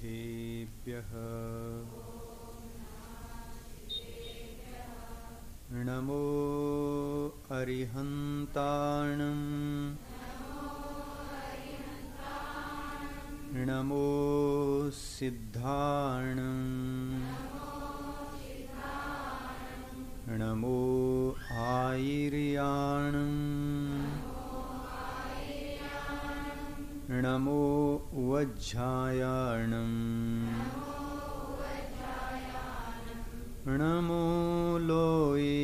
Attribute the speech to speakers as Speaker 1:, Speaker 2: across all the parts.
Speaker 1: सिद्धेभ्यः नमो अरिहन्ताणं नमो सिद्धाणं नमो आयर्याणं नमो वज्झायाणं नमो लोये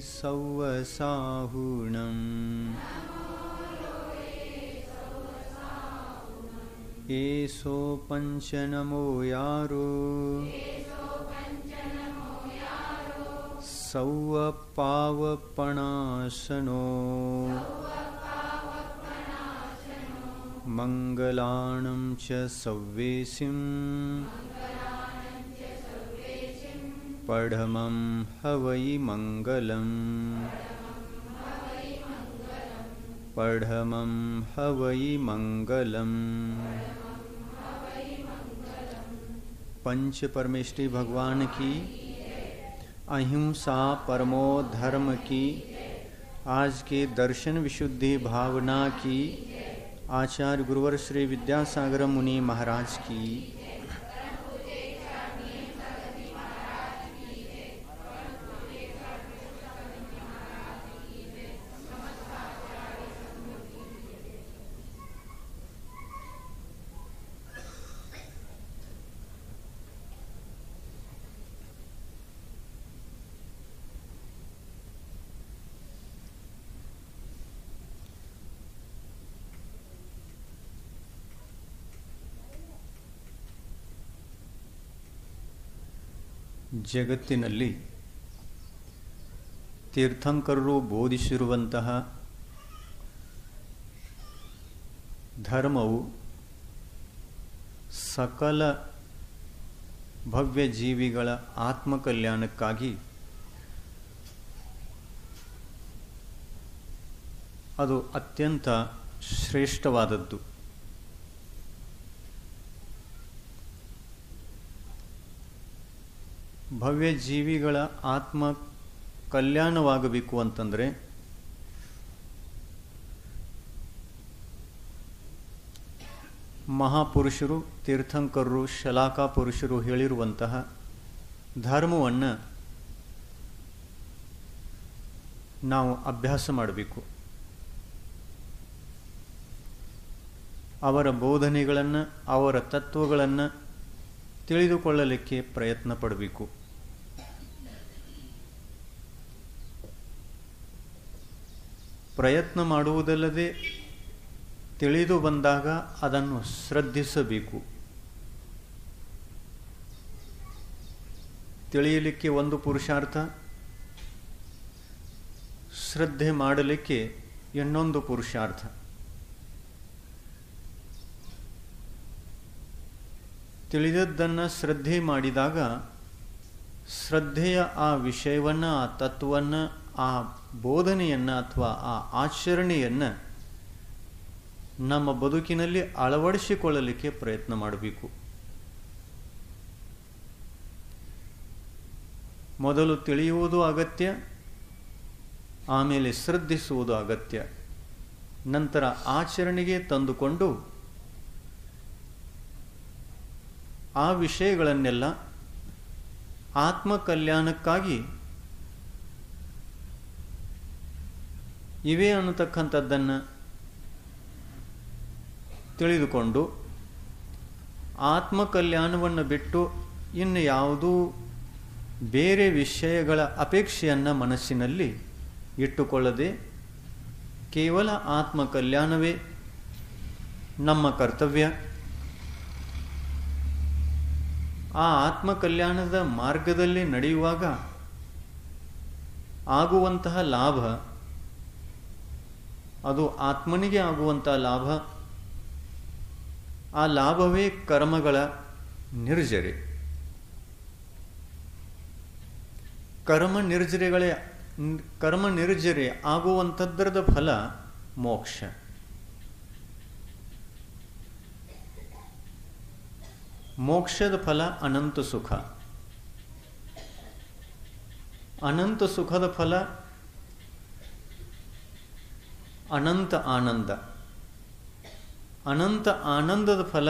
Speaker 1: सव्वसाहुणं एसो पंच नमो यारो सौव पावपणासनो मंगलाणं च सव्वेसिं पढमं हवै मंगलम् पढमं हवै मंगलम्। पंच परमेष्टि भगवान की, अहिंसा परमो धर्म की, आज के दर्शन विशुद्धि भावना की, आचार्य गुरुवर श्री विद्यासागर मुनि महाराज की। ಜಗತ್ತಿನಲ್ಲಿ ತೀರ್ಥಂಕರರು ಬೋಧಿಸಿರುವಂತಹ ಧರ್ಮವು ಸಕಲ ಭವ್ಯ ಜೀವಿಗಳ ಆತ್ಮಕಲ್ಯಾಣಕ್ಕಾಗಿ ಅದು ಅತ್ಯಂತ ಶ್ರೇಷ್ಠವಾದದ್ದು. ಭವ್ಯ ಜೀವಿಗಳ ಆತ್ಮ ಕಲ್ಯಾಣವಾಗಬೇಕು ಅಂತಂದರೆ ಮಹಾಪುರುಷರು, ತೀರ್ಥಂಕರರು, ಶಲಾಕಾ ಪುರುಷರು ಹೇಳಿರುವಂತಹ ಧರ್ಮವನ್ನು ನಾವು ಅಭ್ಯಾಸ ಮಾಡಬೇಕು. ಅವರ ಬೋಧನೆಗಳನ್ನು, ಅವರ ತತ್ವಗಳನ್ನು ತಿಳಿದುಕೊಳ್ಳಲಿಕ್ಕೆ ಪ್ರಯತ್ನ ಪಡಬೇಕು. ಪ್ರಯತ್ನ ಮಾಡುವುದಲ್ಲದೆ ತಿಳಿದು ಬಂದಾಗ ಅದನ್ನು ಶ್ರದ್ಧಿಸಬೇಕು. ತಿಳಿಯಲಿಕ್ಕೆ ಒಂದು ಪುರುಷಾರ್ಥ, ಶ್ರದ್ಧೆ ಮಾಡಲಿಕ್ಕೆ ಇನ್ನೊಂದು ಪುರುಷಾರ್ಥ. ತಿಳಿದದ್ದನ್ನು ಶ್ರದ್ಧೆ ಮಾಡಿದಾಗ ಶ್ರದ್ಧೆಯ ಆ ವಿಷಯವನ್ನು, ಆ ತತ್ವವನ್ನು, ಆ ಬೋಧನೆಯನ್ನು ಅಥವಾ ಆ ಆಚರಣೆಯನ್ನು ನಮ್ಮ ಬದುಕಿನಲ್ಲಿ ಅಳವಡಿಸಿಕೊಳ್ಳಲಿಕ್ಕೆ ಪ್ರಯತ್ನ ಮಾಡಬೇಕು. ಮೊದಲು ತಿಳಿಯುವುದು ಅಗತ್ಯ, ಆಮೇಲೆ ಶ್ರದ್ಧಿಸುವುದು ಅಗತ್ಯ, ನಂತರ ಆಚರಣೆಗೆ ತಂದುಕೊಂಡು ಆ ವಿಷಯಗಳನ್ನೆಲ್ಲ ಆತ್ಮಕಲ್ಯಾಣಕ್ಕಾಗಿ ಇವೆ ಅನ್ನತಕ್ಕಂಥದ್ದನ್ನು ತಿಳಿದುಕೊಂಡು ಆತ್ಮಕಲ್ಯಾಣವನ್ನು ಬಿಟ್ಟು ಇನ್ನು ಯಾವುದೂ ಬೇರೆ ವಿಷಯಗಳ ಅಪೇಕ್ಷೆಯನ್ನು ಮನಸ್ಸಿನಲ್ಲಿ ಇಟ್ಟುಕೊಳ್ಳದೆ ಕೇವಲ ಆತ್ಮಕಲ್ಯಾಣವೇ ನಮ್ಮ ಕರ್ತವ್ಯ. ಆ ಆತ್ಮಕಲ್ಯಾಣದ ಮಾರ್ಗದಲ್ಲಿ ನಡೆಯುವಾಗ ಆಗುವಂತಹ ಲಾಭ, ಅದು ಆತ್ಮನಿಗೆ ಆಗುವಂತಹ ಲಾಭ. ಆ ಲಾಭವೇ ಕರ್ಮಗಳ ನಿರ್ಜರೆ. ಕರ್ಮ ನಿರ್ಜರೆ ಆಗುವಂಥದ್ದರದ ಫಲ ಮೋಕ್ಷ. ಮೋಕ್ಷದ ಫಲ ಅನಂತ ಸುಖ. ಅನಂತ ಸುಖದ ಫಲ ಅನಂತ ಆನಂದ. ಅನಂತ ಆನಂದದ ಫಲ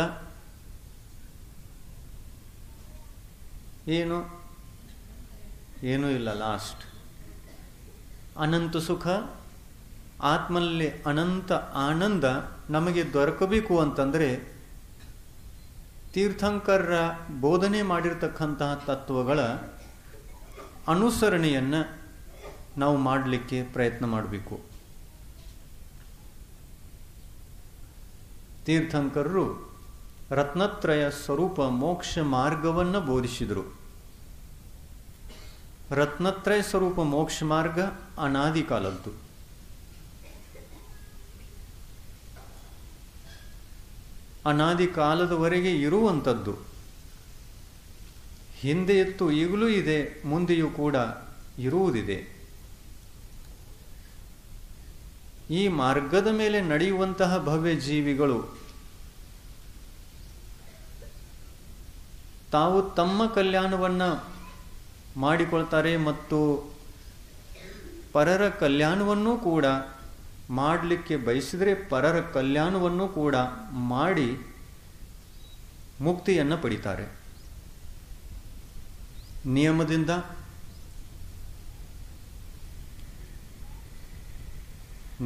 Speaker 1: ಏನು? ಏನೂ ಇಲ್ಲ, ಲಾಸ್ಟ್. ಅನಂತ ಸುಖ, ಆತ್ಮಲ್ಲಿ ಅನಂತ ಆನಂದ ನಮಗೆ ದೊರಕಬೇಕು ಅಂತಂದರೆ ತೀರ್ಥಂಕರರ ಬೋಧನೆ ಮಾಡಿರ್ತಕ್ಕಂತಹ ತತ್ವಗಳ ಅನುಸರಣೆಯನ್ನು ನಾವು ಮಾಡಲಿಕ್ಕೆ ಪ್ರಯತ್ನ ಮಾಡಬೇಕು. ತೀರ್ಥಂಕರರು ರತ್ನತ್ರಯ ಸ್ವರೂಪ ಮೋಕ್ಷ ಮಾರ್ಗವನ್ನು ಬೋಧಿಸಿದರು. ರತ್ನತ್ರಯ ಸ್ವರೂಪ ಮೋಕ್ಷ ಮಾರ್ಗ ಅನಾದಿ ಕಾಲದ್ದು. ಅನಾದಿ ಕಾಲದವರೆಗೆ ಇರುವಂಥದ್ದು. ಹಿಂದೆ ಇತ್ತು, ಈಗಲೂ ಇದೆ, ಮುಂದೆಯೂ ಕೂಡ ಇರುವುದಿದೆ. ಈ ಮಾರ್ಗದ ಮೇಲೆ ನಡೆಯುವಂತಹ ಭವ್ಯ ಜೀವಿಗಳು ತಾವು ತಮ್ಮ ಕಲ್ಯಾಣವನ್ನು ಮಾಡಿಕೊಳ್ತಾರೆ ಮತ್ತು ಪರರ ಕಲ್ಯಾಣವನ್ನೂ ಕೂಡ ಮಾಡಲಿಕ್ಕೆ ಬಯಸಿದರೆ ಪರರ ಕಲ್ಯಾಣವನ್ನು ಕೂಡ ಮಾಡಿ ಮುಕ್ತಿಯನ್ನು ಪಡಿತಾರೆ. ನಿಯಮದಿಂದ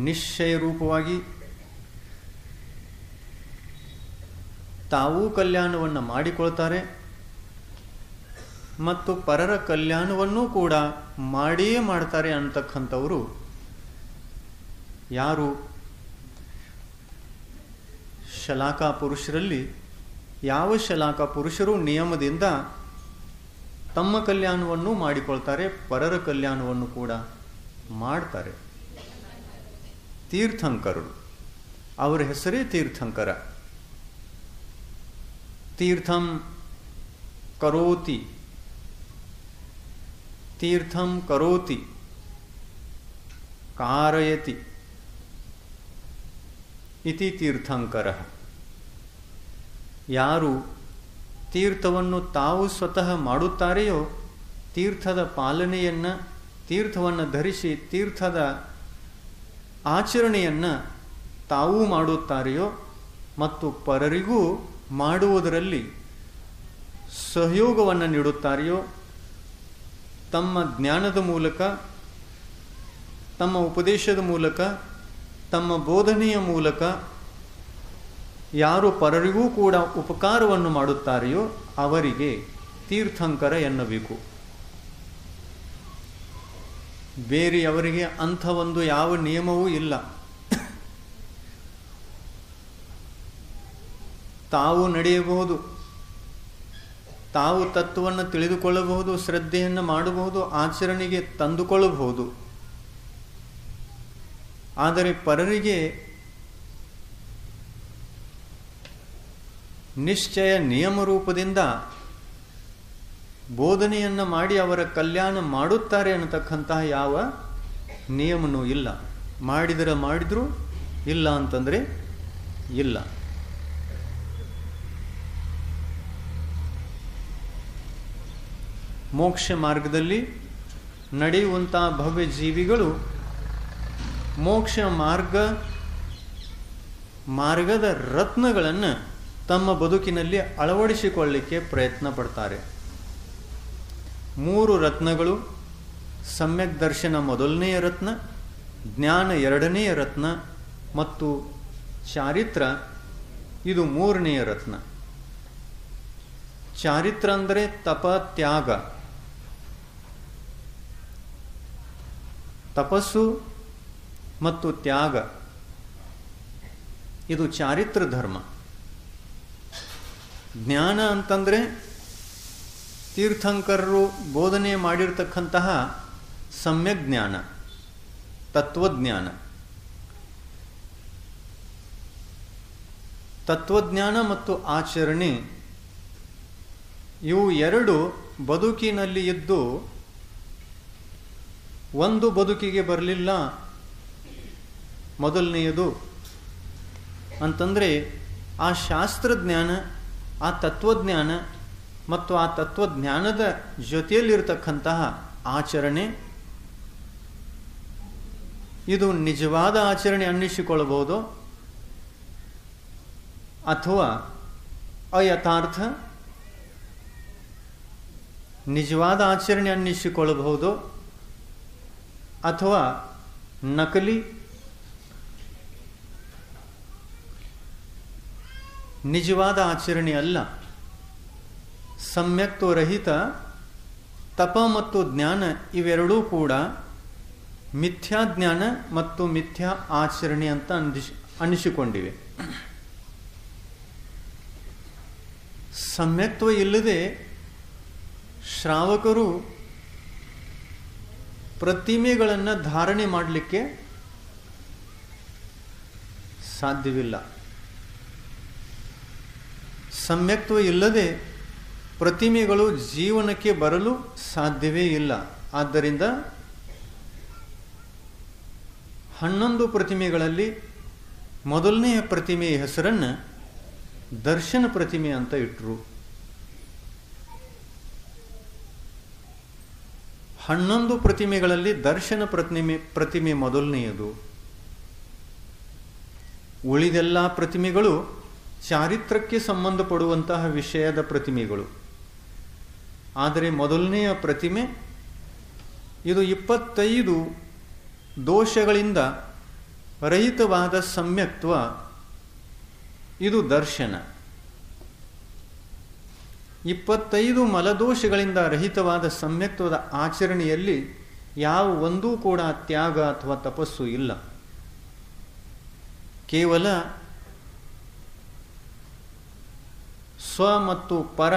Speaker 1: ನಿಶ್ಚಯ ರೂಪವಾಗಿ ತಾವೂ ಕಲ್ಯಾಣವನ್ನು ಮಾಡಿಕೊಳ್ತಾರೆ ಮತ್ತು ಪರರ ಕಲ್ಯಾಣವನ್ನೂ ಕೂಡ ಮಾಡಿಯೇ ಮಾಡ್ತಾರೆ ಅಂತಕ್ಕಂಥವರು ಯಾರು ಶಲಾಕಾ ಪುರುಷರಲ್ಲಿ ಯಾವ ಶಲಾಕಾ ಪುರುಷರು ನಿಯಮದಿಂದ ತಮ್ಮ ಕಲ್ಯಾಣವನ್ನು ಮಾಡಿಕೊಳ್ತಾರೆ, ಪರರ ಕಲ್ಯಾಣವನ್ನು ಕೂಡ ಮಾಡ್ತಾರೆ. ತೀರ್ಥಂಕರರು, ಅವರ ಹೆಸರೇ ತೀರ್ಥಂಕರ. ತೀರ್ಥಂ ಕರೋತಿ, ತೀರ್ಥಂ ಕರೋತಿ, ಕಾರಯತಿ ಇತಿ ತೀರ್ಥಂಕರ. ಯಾರು ತೀರ್ಥವನ್ನು ತಾವು ಸ್ವತಃ ಮಾಡುತ್ತಾರೆಯೋ, ತೀರ್ಥದ ಪಾಲನೆಯನ್ನು, ತೀರ್ಥವನ್ನು ಧರಿಸಿ ತೀರ್ಥದ ಆಚರಣೆಯನ್ನು ತಾವೂ ಮಾಡುತ್ತಾರೆಯೋ ಮತ್ತು ಪರರಿಗೂ ಮಾಡುವುದರಲ್ಲಿ ಸಹಯೋಗವನ್ನು ನೀಡುತ್ತಾರೆಯೋ, ತಮ್ಮ ಜ್ಞಾನದ ಮೂಲಕ, ತಮ್ಮ ಉಪದೇಶದ ಮೂಲಕ, ತಮ್ಮ ಬೋಧನೆಯ ಮೂಲಕ ಯಾರು ಪರರಿಗೂ ಕೂಡ ಉಪಕಾರವನ್ನು ಮಾಡುತ್ತಾರೆಯೋ ಅವರಿಗೆ ತೀರ್ಥಂಕರ ಎನ್ನಬೇಕು. ಬೇರೆಯವರಿಗೆ ಅಂಥ ಒಂದು ಯಾವ ನಿಯಮವೂ ಇಲ್ಲ. ತಾವು ನಡೆಯಬಹುದು, ತಾವು ತತ್ವವನ್ನು ತಿಳಿದುಕೊಳ್ಳಬಹುದು, ಶ್ರದ್ಧೆಯನ್ನು ಮಾಡಬಹುದು, ಆಚರಣೆಗೆ ತಂದುಕೊಳ್ಳಬಹುದು. ಆದರೆ ಪರರಿಗೆ ನಿಶ್ಚಯ ನಿಯಮ ರೂಪದಿಂದ ಬೋಧನೆಯನ್ನು ಮಾಡಿ ಅವರ ಕಲ್ಯಾಣ ಮಾಡುತ್ತಾರೆ ಅನ್ನತಕ್ಕಂತಹ ಯಾವ ನಿಯಮನೂ ಇಲ್ಲ. ಮಾಡಿದರೆ ಮಾಡಿದ್ರು, ಇಲ್ಲ ಅಂತಂದರೆ ಇಲ್ಲ. ಮೋಕ್ಷ ಮಾರ್ಗದಲ್ಲಿ ನಡೆಯುವಂತಹ ಭವ್ಯ ಜೀವಿಗಳು ಮೋಕ್ಷ ಮಾರ್ಗದ ರತ್ನಗಳನ್ನು ತಮ್ಮ ಬದುಕಿನಲ್ಲಿ ಅಳವಡಿಸಿಕೊಳ್ಳಲಿಕ್ಕೆ ಪ್ರಯತ್ನ ಪಡ್ತಾರೆ. 3 ರತ್ನಗಳು: ಸಮ್ಯಕ್ ದರ್ಶನ ಮೊದಲನೆಯ ರತ್ನ, ಜ್ಞಾನ ಎರಡನೆಯ ರತ್ನ ಮತ್ತು ಚಾರಿತ್ರ ಇದು 3ನೆಯ ರತ್ನ. ಚಾರಿತ್ರ ಅಂದರೆ ತಪ, ತ್ಯಾಗ. ತಪಸ್ಸು ಮತ್ತು ತ್ಯಾಗ ಇದು ಚಾರಿತ್ರ ಧರ್ಮ. ಜ್ಞಾನ ಅಂತಂದರೆ ತೀರ್ಥಂಕರರು ಬೋಧನೆ ಮಾಡಿರ್ತಕ್ಕಂತಹ ಸಮ್ಯಕ್ ಜ್ಞಾನ, ತತ್ವಜ್ಞಾನ. ತತ್ವಜ್ಞಾನ ಮತ್ತು ಆಚರಣೆ ಇವು 2 ಬದುಕಿನಲ್ಲಿ ಇದ್ದು ಒಂದು ಬದುಕಿಗೆ ಬರಲಿಲ್ಲ. ಮೊದಲನೆಯದು ಅಂತಂದರೆ ಆ ಶಾಸ್ತ್ರಜ್ಞಾನ ಆ ತತ್ವಜ್ಞಾನ ಮತ್ತು ಆ ತತ್ವಜ್ಞಾನದ ಜೊತೆಯಲ್ಲಿರತಕ್ಕಂತಹ ಆಚರಣೆ, ಇದು ನಿಜವಾದ ಆಚರಣೆ ಅನ್ನಿಸಿಕೊಳ್ಳಬಹುದು ಅಥವಾ ಅಯಥಾರ್ಥ ನಿಜವಾದ ಆಚರಣೆ ಅನ್ನಿಸಿಕೊಳ್ಳಬಹುದು ಅಥವಾ ನಕಲಿ ನಿಜವಾದ ಆಚರಣೆ ಅಲ್ಲ. ಸಮ್ಯಕ್ತ್ವರಹಿತ ತಪ ಮತ್ತು ಜ್ಞಾನ ಇವೆರಡೂ ಕೂಡ ಮಿಥ್ಯಾಜ್ಞಾನ ಮತ್ತು ಮಿಥ್ಯಾ ಆಚರಣೆ ಅಂತ ಅನ್ನಿಸಿಕೊಂಡಿವೆ. ಸಮ್ಯಕ್ತ್ವ ಇಲ್ಲದೆ ಶ್ರಾವಕರು ಪ್ರತಿಮೆಗಳನ್ನು ಧಾರಣೆ ಮಾಡಲಿಕ್ಕೆ ಸಾಧ್ಯವಿಲ್ಲ. ಸಮ್ಯಕ್ತ್ವ ಇಲ್ಲದೆ ಪ್ರತಿಮೆಗಳು ಜೀವನಕ್ಕೆ ಬರಲು ಸಾಧ್ಯವೇ ಇಲ್ಲ. ಆದ್ದರಿಂದ 11 ಪ್ರತಿಮೆಗಳಲ್ಲಿ ಮೊದಲನೆಯ ಪ್ರತಿಮೆಯ ಹೆಸರನ್ನು ದರ್ಶನ ಪ್ರತಿಮೆ ಅಂತ ಇಟ್ಟರು. 11 ಪ್ರತಿಮೆಗಳಲ್ಲಿ ದರ್ಶನ ಪ್ರತಿಮೆ ಮೊದಲನೆಯದು. ಉಳಿದೆಲ್ಲ ಪ್ರತಿಮೆಗಳು ಚಾರಿತ್ರಕ್ಕೆ ಸಂಬಂಧಪಡುವಂತಹ ವಿಷಯದ ಪ್ರತಿಮೆಗಳು. ಆದರೆ ಮೊದಲನೆಯ ಪ್ರತಿಮೆ ಇದು 25 ದೋಷಗಳಿಂದ ರಹಿತವಾದ ಸಮ್ಯಕ್ತ್ವ, ಇದು ದರ್ಶನ. 25 ಮಲದೋಷಗಳಿಂದ ರಹಿತವಾದ ಸಮ್ಯಕ್ತ್ವದ ಆಚರಣೆಯಲ್ಲಿ ಯಾವ ಒಂದೂ ಕೂಡ ತ್ಯಾಗ ಅಥವಾ ತಪಸ್ಸು ಇಲ್ಲ. ಕೇವಲ ಸ್ವ ಮತ್ತು ಪರ,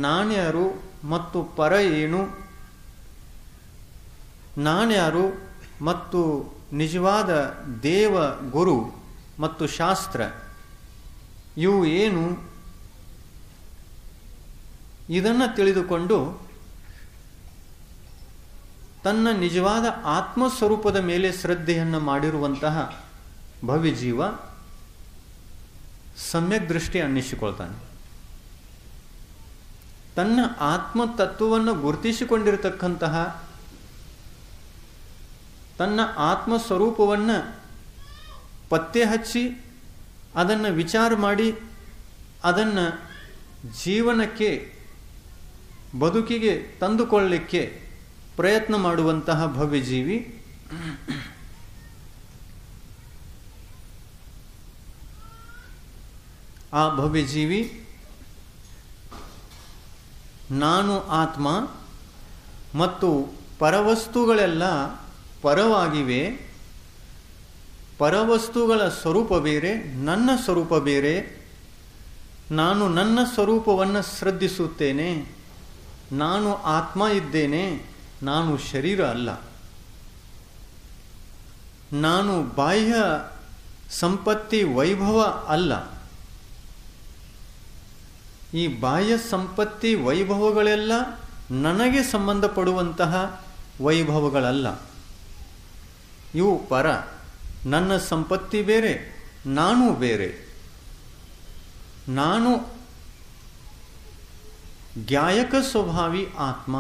Speaker 1: ನಾನ್ಯಾರು ಮತ್ತು ಪರ ಏನು, ನಾನ್ಯಾರು ಮತ್ತು ನಿಜವಾದ ದೇವ ಗುರು ಮತ್ತು ಶಾಸ್ತ್ರ ಇವು ಏನು, ಇದನ್ನು ತಿಳಿದುಕೊಂಡು ತನ್ನ ನಿಜವಾದ ಆತ್ಮಸ್ವರೂಪದ ಮೇಲೆ ಶ್ರದ್ಧೆಯನ್ನು ಮಾಡಿರುವಂತಹ ಭವ್ಯಜೀವ ಸಮ್ಯಕ್ ದೃಷ್ಟಿ ಅನ್ನಿಸಿಕೊಳ್ತಾನೆ. ತನ್ನ ಆತ್ಮತತ್ವವನ್ನು ಗುರುತಿಸಿಕೊಂಡಿರತಕ್ಕಂತಹ, ತನ್ನ ಆತ್ಮಸ್ವರೂಪವನ್ನು ಪತ್ತೆ ಹಚ್ಚಿ ಅದನ್ನು ವಿಚಾರ ಮಾಡಿ ಅದನ್ನು ಜೀವನಕ್ಕೆ ಬದುಕಿಗೆ ತಂದುಕೊಳ್ಳಲಿಕ್ಕೆ ಪ್ರಯತ್ನ ಮಾಡುವಂತಹ ಭವ್ಯಜೀವಿ ಆ ಭವ್ಯಜೀವಿ ನಾನು ಆತ್ಮ ಮತ್ತು ಪರವಸ್ತುಗಳೆಲ್ಲ ಪರವಾಗಿವೆ, ಪರವಸ್ತುಗಳ ಸ್ವರೂಪ ಬೇರೆ, ನನ್ನ ಸ್ವರೂಪ ಬೇರೆ, ನಾನು ನನ್ನ ಸ್ವರೂಪವನ್ನು ಶ್ರದ್ಧಿಸುತ್ತೇನೆ, ನಾನು ಆತ್ಮ ಇದ್ದೇನೆ, ನಾನು ಶರೀರ ಅಲ್ಲ, ನಾನು ಬಾಹ್ಯ ಸಂಪತ್ತಿ ವೈಭವ ಅಲ್ಲ, ಈ ಬಾಹ್ಯ ಸಂಪತ್ತಿ ವೈಭವಗಳೆಲ್ಲ ನನಗೆ ಸಂಬಂಧಪಡುವಂತಹ ವೈಭವಗಳಲ್ಲ, ಇವು ಪರ, ನನ್ನ ಸಂಪತ್ತಿ ಬೇರೆ, ನಾನು ಬೇರೆ, ನಾನು ಜ್ಞಾಯಕ ಸ್ವಭಾವಿ ಆತ್ಮ,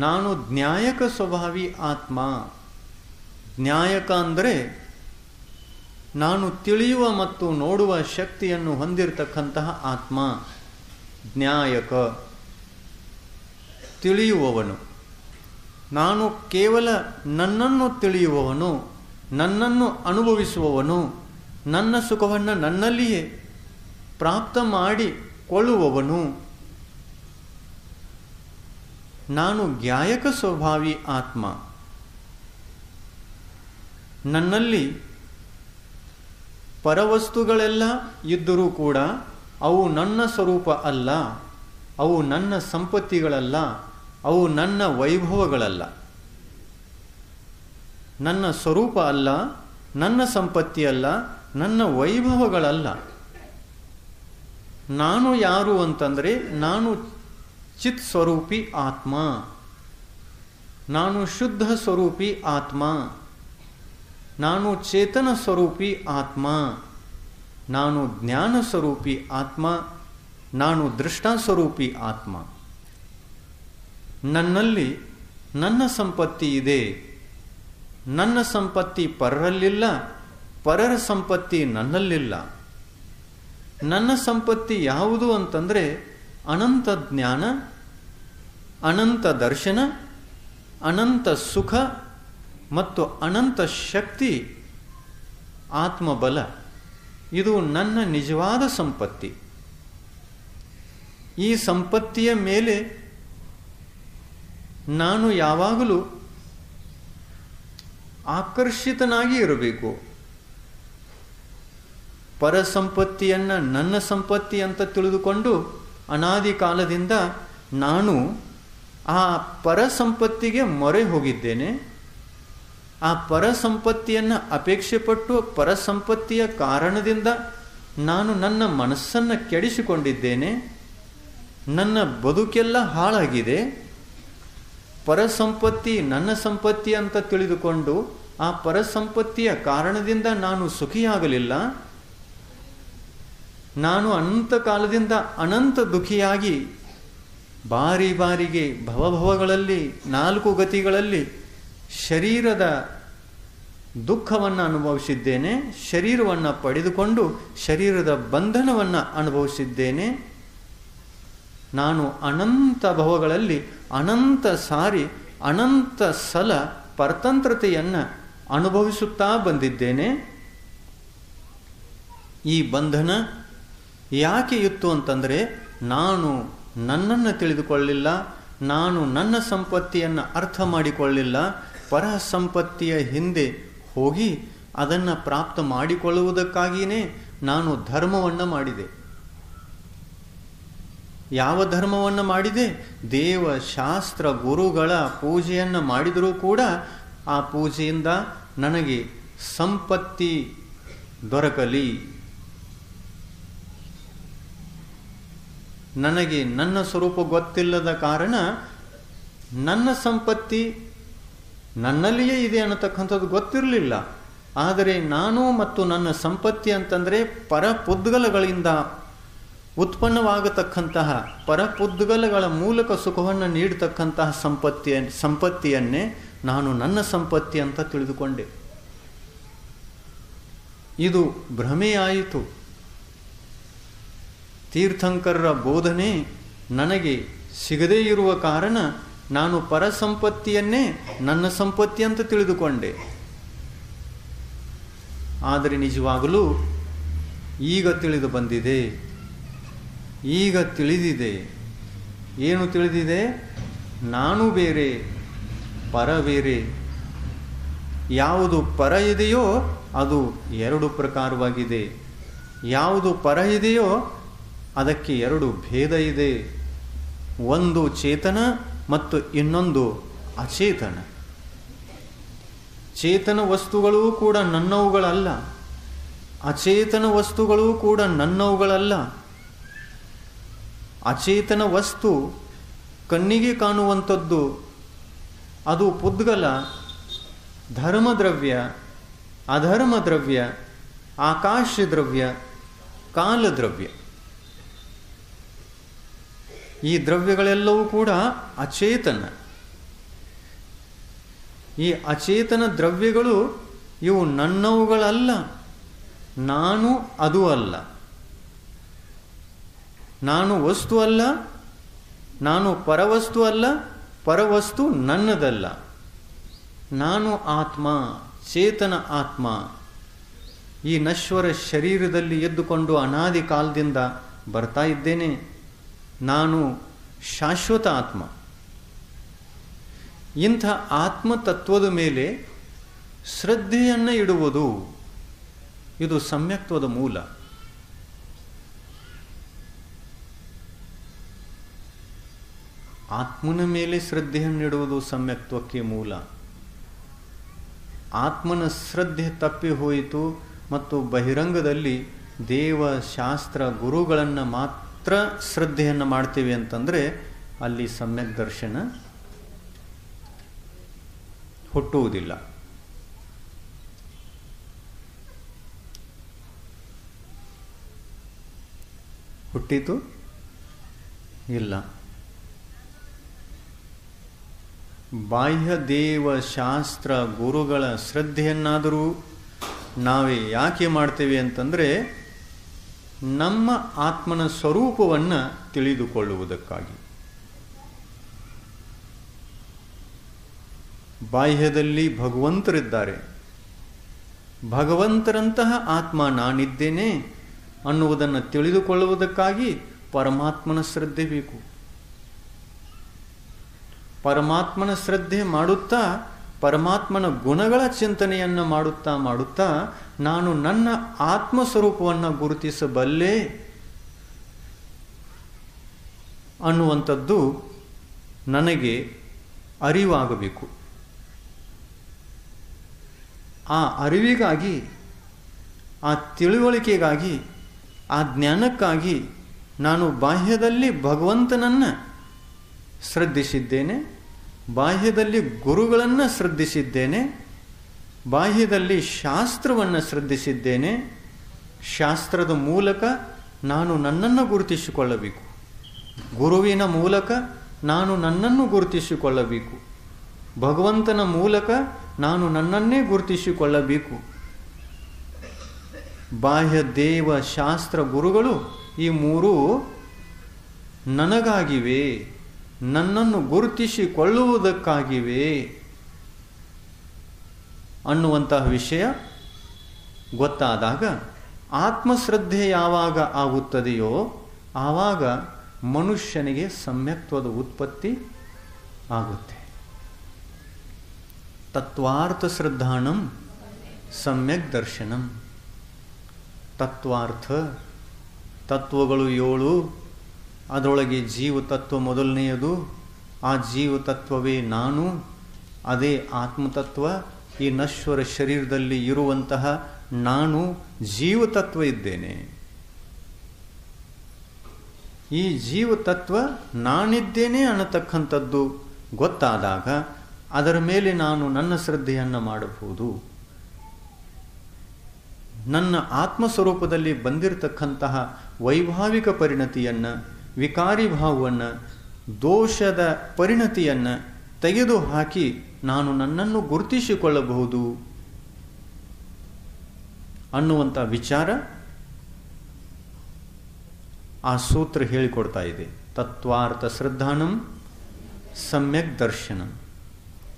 Speaker 1: ನಾನು ಜ್ಞಾಯಕ ಸ್ವಭಾವಿ ಆತ್ಮ. ಜ್ಞಾಯಕ ಅಂದರೆ ನಾನು ತಿಳಿಯುವ ಮತ್ತು ನೋಡುವ ಶಕ್ತಿಯನ್ನು ಹೊಂದಿರತಕ್ಕಂತಹ ಆತ್ಮ. ಜ್ಞಾಯಕ ತಿಳಿಯುವವನು. ನಾನು ಕೇವಲ ನನ್ನನ್ನು ತಿಳಿಯುವವನು, ನನ್ನನ್ನು ಅನುಭವಿಸುವವನು, ನನ್ನ ಸುಖವನ್ನು ನನ್ನಲ್ಲಿಯೇ ಪ್ರಾಪ್ತ ಮಾಡಿಕೊಳ್ಳುವವನು. ನಾನು ಜ್ಞಾಯಕ ಸ್ವಭಾವಿ ಆತ್ಮ. ನನ್ನಲ್ಲಿ ಪರವಸ್ತುಗಳೆಲ್ಲ ಇದ್ದರೂ ಕೂಡ ಅವು ನನ್ನ ಸ್ವರೂಪ ಅಲ್ಲ, ಅವು ನನ್ನ ಸಂಪತ್ತಿಗಳಲ್ಲ, ಅವು ನನ್ನ ವೈಭವಗಳಲ್ಲ, ನನ್ನ ಸ್ವರೂಪ ಅಲ್ಲ, ನನ್ನ ಸಂಪತ್ತಿ ಅಲ್ಲ, ನನ್ನ ವೈಭವಗಳಲ್ಲ. ನಾನು ಯಾರು ಅಂತಂದರೆ ನಾನು ಚಿತ್ ಸ್ವರೂಪಿ ಆತ್ಮ, ನಾನು ಶುದ್ಧ ಸ್ವರೂಪಿ ಆತ್ಮ, ನಾನು ಚೇತನ ಸ್ವರೂಪಿ ಆತ್ಮ, ನಾನು ಜ್ಞಾನ ಸ್ವರೂಪಿ ಆತ್ಮ, ನಾನು ದೃಷ್ಟಾಸ್ವರೂಪಿ ಆತ್ಮ. ನನ್ನಲ್ಲಿ ನನ್ನ ಸಂಪತ್ತಿ ಇದೆ. ನನ್ನ ಸಂಪತ್ತಿ ಪರರಲ್ಲಿಲ್ಲ, ಪರರ ಸಂಪತ್ತಿ ನನ್ನಲ್ಲಿಲ್ಲ. ನನ್ನ ಸಂಪತ್ತಿ ಯಾವುದು ಅಂತಂದರೆ ಅನಂತ ಜ್ಞಾನ, ಅನಂತ ದರ್ಶನ, ಅನಂತ ಸುಖ ಮತ್ತು ಅನಂತ ಶಕ್ತಿ, ಆತ್ಮಬಲ. ಇದು ನನ್ನ ನಿಜವಾದ ಸಂಪತ್ತಿ. ಈ ಸಂಪತ್ತಿಯ ಮೇಲೆ ನಾನು ಯಾವಾಗಲೂ ಆಕರ್ಷಿತನಾಗಿ ಇರಬೇಕು. ಪರ ಸಂಪತ್ತಿಯನ್ನು ನನ್ನ ಸಂಪತ್ತಿ ಅಂತ ತಿಳಿದುಕೊಂಡು ಅನಾದಿ ಕಾಲದಿಂದ ನಾನು ಆ ಪರ ಸಂಪತ್ತಿಗೆ ಮೊರೆ ಹೋಗಿದ್ದೇನೆ. ಆ ಪರ ಸಂಪತ್ತಿಯನ್ನು ಅಪೇಕ್ಷೆ ಪಟ್ಟು ಪರ ಸಂಪತ್ತಿಯ ಕಾರಣದಿಂದ ನಾನು ನನ್ನ ಮನಸ್ಸನ್ನು ಕೆಡಿಸಿಕೊಂಡಿದ್ದೇನೆ. ನನ್ನ ಬದುಕೆಲ್ಲ ಹಾಳಾಗಿದೆ. ಪರ ಸಂಪತ್ತಿ ನನ್ನ ಸಂಪತ್ತಿ ಅಂತ ತಿಳಿದುಕೊಂಡು ಆ ಪರ ಸಂಪತ್ತಿಯ ಕಾರಣದಿಂದ ನಾನು ಸುಖಿಯಾಗಲಿಲ್ಲ. ನಾನು ಅನಂತ ಕಾಲದಿಂದ ಅನಂತ ದುಃಖಿಯಾಗಿ ಬಾರಿ ಬಾರಿಗೆ ಭವಭವಗಳಲ್ಲಿ 4 ಗತಿಗಳಲ್ಲಿ ಶರೀರದ ದುಃಖವನ್ನು ಅನುಭವಿಸಿದ್ದೇನೆ. ಶರೀರವನ್ನು ಪಡೆದುಕೊಂಡು ಶರೀರದ ಬಂಧನವನ್ನು ಅನುಭವಿಸಿದ್ದೇನೆ. ನಾನು ಅನಂತ ಭವಗಳಲ್ಲಿ ಅನಂತ ಸಾರಿ ಅನಂತ ಸಲ ಪರತಂತ್ರತೆಯನ್ನು ಅನುಭವಿಸುತ್ತಾ ಬಂದಿದ್ದೇನೆ. ಈ ಬಂಧನ ಯಾಕೆ ಇತ್ತು ಅಂತಂದರೆ ನಾನು ನನ್ನನ್ನು ತಿಳಿದುಕೊಳ್ಳಲಿಲ್ಲ, ನಾನು ನನ್ನ ಸಂಪತ್ತಿಯನ್ನು ಅರ್ಥ ಮಾಡಿಕೊಳ್ಳಲಿಲ್ಲ. ಪರ ಸಂಪತ್ತಿಯ ಹಿಂದೆ ಹೋಗಿ ಅದನ್ನು ಪ್ರಾಪ್ತ ಮಾಡಿಕೊಳ್ಳುವುದಕ್ಕಾಗಿಯೇ ನಾನು ಧರ್ಮವನ್ನು ಮಾಡಿದೆ. ಯಾವ ಧರ್ಮವನ್ನು ಮಾಡಿದೆ? ದೇವ ಶಾಸ್ತ್ರ ಗುರುಗಳ ಪೂಜೆಯನ್ನು ಮಾಡಿದರೂ ಕೂಡ ಆ ಪೂಜೆಯಿಂದ ನನಗೆ ಸಂಪತ್ತಿ ದೊರಕಲಿ, ನನಗೆ ನನ್ನ ಸ್ವರೂಪ ಗೊತ್ತಿಲ್ಲದ ಕಾರಣ ನನ್ನ ಸಂಪತ್ತಿ ನನ್ನಲ್ಲಿಯೇ ಇದೆ ಅನ್ನತಕ್ಕಂಥದ್ದು ಗೊತ್ತಿರಲಿಲ್ಲ. ಆದರೆ ನಾನು ಮತ್ತು ನನ್ನ ಸಂಪತ್ತಿ ಅಂತಂದರೆ ಪರಪುದ್ಗಲಗಳಿಂದ ಉತ್ಪನ್ನವಾಗತಕ್ಕಂತಹ ಪರಪುದ್ಗಲಗಳ ಮೂಲಕ ಸುಖವನ್ನು ನೀಡತಕ್ಕಂತಹ ಸಂಪತ್ತಿಯನ್ನೇ ನಾನು ನನ್ನ ಸಂಪತ್ತಿ ಅಂತ ತಿಳಿದುಕೊಂಡೆ. ಇದು ಭ್ರಮೆಯಾಯಿತು. ತೀರ್ಥಂಕರರ ಬೋಧನೆ ನನಗೆ ಸಿಗದೇ ಇರುವ ಕಾರಣ ನಾನು ಪರ ಸಂಪತ್ತಿಯನ್ನೇ ನನ್ನ ಸಂಪತ್ತಿ ಅಂತ ತಿಳಿದುಕೊಂಡೆ. ಆದರೆ ನಿಜವಾಗಲೂ ಈಗ ತಿಳಿದು ಬಂದಿದೆ, ಈಗ ತಿಳಿದಿದೆ. ಏನು ತಿಳಿದಿದೆ? ನಾನು ಬೇರೆ, ಪರ ಬೇರೆ. ಯಾವುದು ಪರ ಇದೆಯೋ ಅದು 2 ಪ್ರಕಾರವಾಗಿದೆ. ಯಾವುದು ಪರ ಇದೆಯೋ ಅದಕ್ಕೆ 2 ಭೇದ ಇದೆ. ಒಂದು ಚೇತನ ಮತ್ತು ಇನ್ನೊಂದು ಅಚೇತನ. ಚೇತನ ವಸ್ತುಗಳೂ ಕೂಡ ನನ್ನವುಗಳಲ್ಲ, ಅಚೇತನ ವಸ್ತುಗಳೂ ಕೂಡ ನನ್ನವುಗಳಲ್ಲ. ಅಚೇತನ ವಸ್ತು ಕಣ್ಣಿಗೆ ಕಾಣುವಂಥದ್ದು, ಅದು ಪುದ್ಗಲ, ಧರ್ಮದ್ರವ್ಯ, ಅಧರ್ಮದ್ರವ್ಯ, ಆಕಾಶ ದ್ರವ್ಯ, ಕಾಲದ್ರವ್ಯ. ಈ ದ್ರವ್ಯಗಳೆಲ್ಲವೂ ಕೂಡ ಅಚೇತನ. ಈ ಅಚೇತನ ದ್ರವ್ಯಗಳು ಇವು ನನ್ನವುಗಳಲ್ಲ, ನಾನು ಅದು ಅಲ್ಲ. ನಾನು ವಸ್ತು ಅಲ್ಲ, ನಾನು ಪರವಸ್ತು ಅಲ್ಲ, ಪರವಸ್ತು ನನ್ನದಲ್ಲ. ನಾನು ಆತ್ಮ, ಚೇತನ ಆತ್ಮ. ಈ ನಶ್ವರ ಶರೀರದಲ್ಲಿ ಎದ್ದುಕೊಂಡು ಅನಾದಿ ಕಾಲದಿಂದ ಬರ್ತಾ ಇದ್ದೇನೆ. ನಾನು ಶಾಶ್ವತ ಆತ್ಮ. ಇಂಥ ಆತ್ಮತತ್ವದ ಮೇಲೆ ಶ್ರದ್ಧೆಯನ್ನು ಇಡುವುದು ಇದು ಸಮ್ಯಕ್ತ್ವದ ಮೂಲ. ಆತ್ಮನ ಮೇಲೆ ಶ್ರದ್ಧೆಯನ್ನಿಡುವುದು ಸಮ್ಯಕ್ತ್ವಕ್ಕೆ ಮೂಲ. ಆತ್ಮನ ಶ್ರದ್ಧೆ ತಪ್ಪಿ ಹೋಯಿತು ಮತ್ತು ಬಹಿರಂಗದಲ್ಲಿ ದೇವ ಶಾಸ್ತ್ರ ಗುರುಗಳನ್ನು ಮಾತ್ರ ಶ್ರದ್ಧೆಯನ್ನು ಮಾಡ್ತೀವಿ ಅಂತಂದರೆ ಅಲ್ಲಿ ಸಮ್ಯಕ್ ದರ್ಶನ ಹುಟ್ಟುವುದಿಲ್ಲ. ಹುಟ್ಟಿತು? ಇಲ್ಲ. ಬಾಹ್ಯ ದೇವ ಶಾಸ್ತ್ರ ಗುರುಗಳ ಶ್ರದ್ಧೆಯನ್ನಾದರೂ ನಾವೇ ಯಾಕೆ ಮಾಡ್ತೇವೆ ಅಂತಂದರೆ ನಮ್ಮ ಆತ್ಮನ ಸ್ವರೂಪವನ್ನು ತಿಳಿದುಕೊಳ್ಳುವುದಕ್ಕಾಗಿ. ಬಾಹ್ಯದಲ್ಲಿ ಭಗವಂತರಿದ್ದಾರೆ, ಭಗವಂತರಂತಹ ಆತ್ಮ ನಾನಿದ್ದೇನೆ ಅನ್ನುವುದನ್ನು ತಿಳಿದುಕೊಳ್ಳುವುದಕ್ಕಾಗಿ ಪರಮಾತ್ಮನ ಶ್ರದ್ಧೆ ಬೇಕು. ಪರಮಾತ್ಮನ ಶ್ರದ್ಧೆ ಮಾಡುತ್ತಾ ಪರಮಾತ್ಮನ ಗುಣಗಳ ಚಿಂತನೆಯನ್ನು ಮಾಡುತ್ತಾ ಮಾಡುತ್ತಾ ನಾನು ನನ್ನ ಆತ್ಮಸ್ವರೂಪವನ್ನು ಗುರುತಿಸಬಲ್ಲೆ ಅನ್ನುವಂಥದ್ದು ನನಗೆ ಅರಿವಾಗಬೇಕು. ಆ ಅರಿವಿಗಾಗಿ, ಆ ತಿಳುವಳಿಕೆಗಾಗಿ, ಆ ಜ್ಞಾನಕ್ಕಾಗಿ ನಾನು ಬಾಹ್ಯದಲ್ಲಿ ಭಗವಂತನನ್ನು ಶ್ರದ್ಧಿಸಿದ್ದೇನೆ, ಬಾಹ್ಯದಲ್ಲಿ ಗುರುಗಳನ್ನು ಶ್ರದ್ಧಿಸಿದ್ದೇನೆ, ಬಾಹ್ಯದಲ್ಲಿ ಶಾಸ್ತ್ರವನ್ನು ಶ್ರದ್ಧಿಸಿದ್ದೇನೆ. ಶಾಸ್ತ್ರದ ಮೂಲಕ ನಾನು ನನ್ನನ್ನು ಗುರುತಿಸಿಕೊಳ್ಳಬೇಕು, ಗುರುವಿನ ಮೂಲಕ ನಾನು ನನ್ನನ್ನು ಗುರುತಿಸಿಕೊಳ್ಳಬೇಕು, ಭಗವಂತನ ಮೂಲಕ ನಾನು ನನ್ನನ್ನೇ ಗುರುತಿಸಿಕೊಳ್ಳಬೇಕು. ಬಾಹ್ಯ ದೇವ ಶಾಸ್ತ್ರ ಗುರುಗಳು ಈ ಮೂರೂ ನನಗಾಗಿವೆ, ನನ್ನನ್ನು ಗುರುತಿಸಿಕೊಳ್ಳುವುದಕ್ಕಾಗಿವೆ ಅನ್ನುವಂತಹ ವಿಷಯ ಗೊತ್ತಾದಾಗ ಆತ್ಮಶ್ರದ್ಧೆ ಯಾವಾಗ ಆಗುತ್ತದೆಯೋ ಆವಾಗ ಮನುಷ್ಯನಿಗೆ ಸಮ್ಯಕ್ತ್ವದ ಉತ್ಪತ್ತಿ ಆಗುತ್ತೆ. ತತ್ವಾರ್ಥ ಶ್ರದ್ಧಾಣಂ ಸಮ್ಯಕ್ ದರ್ಶನಂ. ತತ್ವಾರ್ಥ ತತ್ವಗಳು 7, ಅದರೊಳಗೆ ಜೀವತತ್ವ ಮೊದಲನೆಯದು. ಆ ಜೀವತತ್ವವೇ ನಾನು, ಅದೇ ಆತ್ಮತತ್ವ. ಈ ನಶ್ವರ ಶರೀರದಲ್ಲಿ ಇರುವಂತಹ ನಾನು ಜೀವತತ್ವ ಇದ್ದೇನೆ. ಈ ಜೀವತತ್ವ ನಾನಿದ್ದೇನೆ ಅನ್ನತಕ್ಕಂಥದ್ದು ಗೊತ್ತಾದಾಗ ಅದರ ಮೇಲೆ ನಾನು ನನ್ನ ಶ್ರದ್ಧೆಯನ್ನು ಮಾಡಬಹುದು. ನನ್ನ ಆತ್ಮಸ್ವರೂಪದಲ್ಲಿ ಬಂದಿರತಕ್ಕಂತಹ ವೈಭಾವಿಕ ಪರಿಣತಿಯನ್ನು, ವಿಕಾರಿ ಭಾವವನ್ನು, ದೋಷದ ಪರಿಣತಿಯನ್ನು ತೆಗೆದುಹಾಕಿ ನಾನು ನನ್ನನ್ನು ಗುರುತಿಸಿಕೊಳ್ಳಬಹುದು ಅನ್ನುವಂಥ ವಿಚಾರ ಆ ಸೂತ್ರ ಹೇಳಿಕೊಡ್ತಾ ಇದೆ. ತತ್ವಾರ್ಥ ಶ್ರದ್ಧಾನಂ ಸಮ್ಯಕ್ ದರ್ಶನಂ.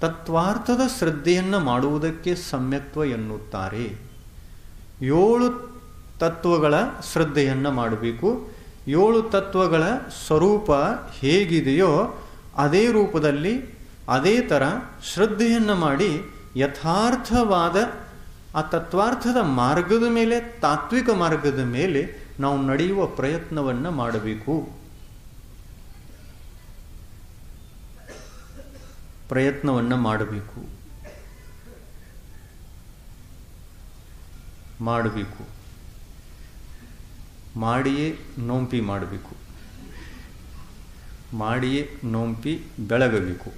Speaker 1: ತತ್ವಾರ್ಥದ ಶ್ರದ್ಧೆಯನ್ನು ಮಾಡುವುದಕ್ಕೆ ಸಮ್ಯಕ್ತ್ವ ಎನ್ನುತ್ತಾರೆ. 7 ತತ್ವಗಳ ಶ್ರದ್ಧೆಯನ್ನು ಮಾಡಬೇಕು. 7 ತತ್ವಗಳ ಸ್ವರೂಪ ಹೇಗಿದೆಯೋ ಅದೇ ರೂಪದಲ್ಲಿ ಅದೇ ಥರ ಶ್ರದ್ಧೆಯನ್ನು ಮಾಡಿ ಯಥಾರ್ಥವಾದ ಆ ತತ್ವಾರ್ಥದ ಮಾರ್ಗದ ಮೇಲೆ, ತಾತ್ವಿಕ ಮಾರ್ಗದ ಮೇಲೆ ನಾವು ನಡೆಯುವ ಪ್ರಯತ್ನವನ್ನು ಮಾಡಬೇಕು. ಮಾಡಿಯೇ ನೋಂಪಿ ಮಾಡಬೇಕು. ಮಾಡಿಯೇ ನೋಂಪಿ ಬೆಳಗಬೇಕು.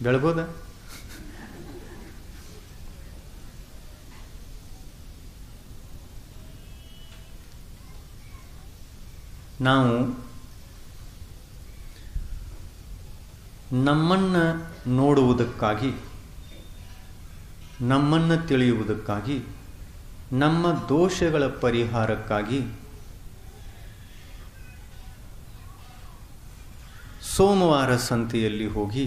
Speaker 1: ಬೆಳಗೋದ? ನಾವು ನಮ್ಮನ್ನು ನೋಡುವುದಕ್ಕಾಗಿ, ನಮ್ಮನ್ನು ತಿಳಿಯುವುದಕ್ಕಾಗಿ, ನಮ್ಮ ದೋಷಗಳ ಪರಿಹಾರಕ್ಕಾಗಿ ಸೋಮವಾರ ಸಂತೆಯಲ್ಲಿ ಹೋಗಿ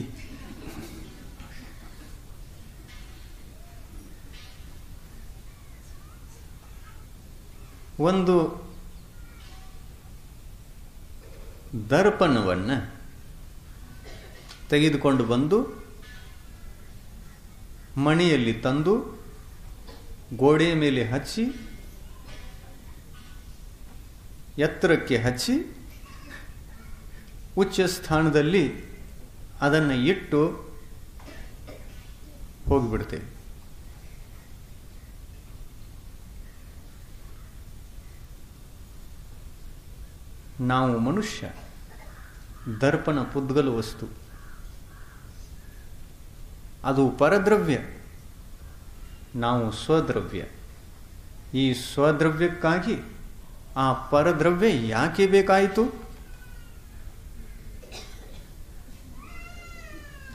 Speaker 1: ಒಂದು ದರ್ಪಣವನ್ನು ತೆಗೆದುಕೊಂಡು ಬಂದು ಮಣೆಯಲ್ಲಿ ತಂದು ಗೋಡೆಯ ಮೇಲೆ ಹಚ್ಚಿ, ಎತ್ತರಕ್ಕೆ ಹಚ್ಚಿ, ಉಚ್ಚ ಸ್ಥಾನದಲ್ಲಿ ಅದನ್ನು ಇಟ್ಟು ಹೋಗಿಬಿಡ್ತೇವೆ. ನಾವು ಮನುಷ್ಯ, ದರ್ಪಣ ಪುದ್ಗಲ ವಸ್ತು, ಅದು ಪರದ್ರವ್ಯ, ನಾವು ಸ್ವದ್ರವ್ಯ. ಈ ಸ್ವದ್ರವ್ಯಕ್ಕಾಗಿ ಆ ಪರದ್ರವ್ಯ ಯಾಕೆ ಬೇಕಾಯಿತು?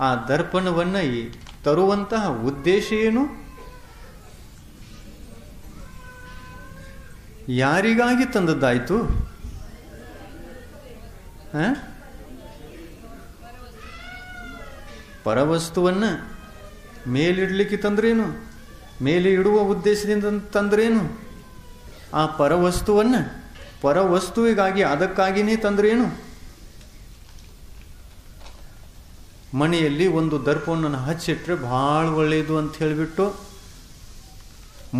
Speaker 1: ಆ ದರ್ಪಣವನ್ನು ತರುವಂತಹ ಉದ್ದೇಶ ಏನು? ಯಾರಿಗಾಗಿ ತಂದದ್ದಾಯಿತು? ಪರವಸ್ತುವನ್ನು ಮೇಲಿಡಲಿಕ್ಕೆ ತಂದ್ರೇನು? ಮೇಲೆ ಇಡುವ ಉದ್ದೇಶದಿಂದ ತಂದ್ರೇನು? ಆ ಪರವಸ್ತುವನ್ನು ಪರವಸ್ತುವಿಗಾಗಿ ಅದಕ್ಕಾಗಿಯೇ ತಂದ್ರೇನು? ಮನೆಯಲ್ಲಿ ಒಂದು ದರ್ಪಣವನ್ನು ಹಚ್ಚಿಟ್ರೆ ಭಾಳ ಒಳ್ಳೆಯದು ಅಂತ ಹೇಳಿಬಿಟ್ಟು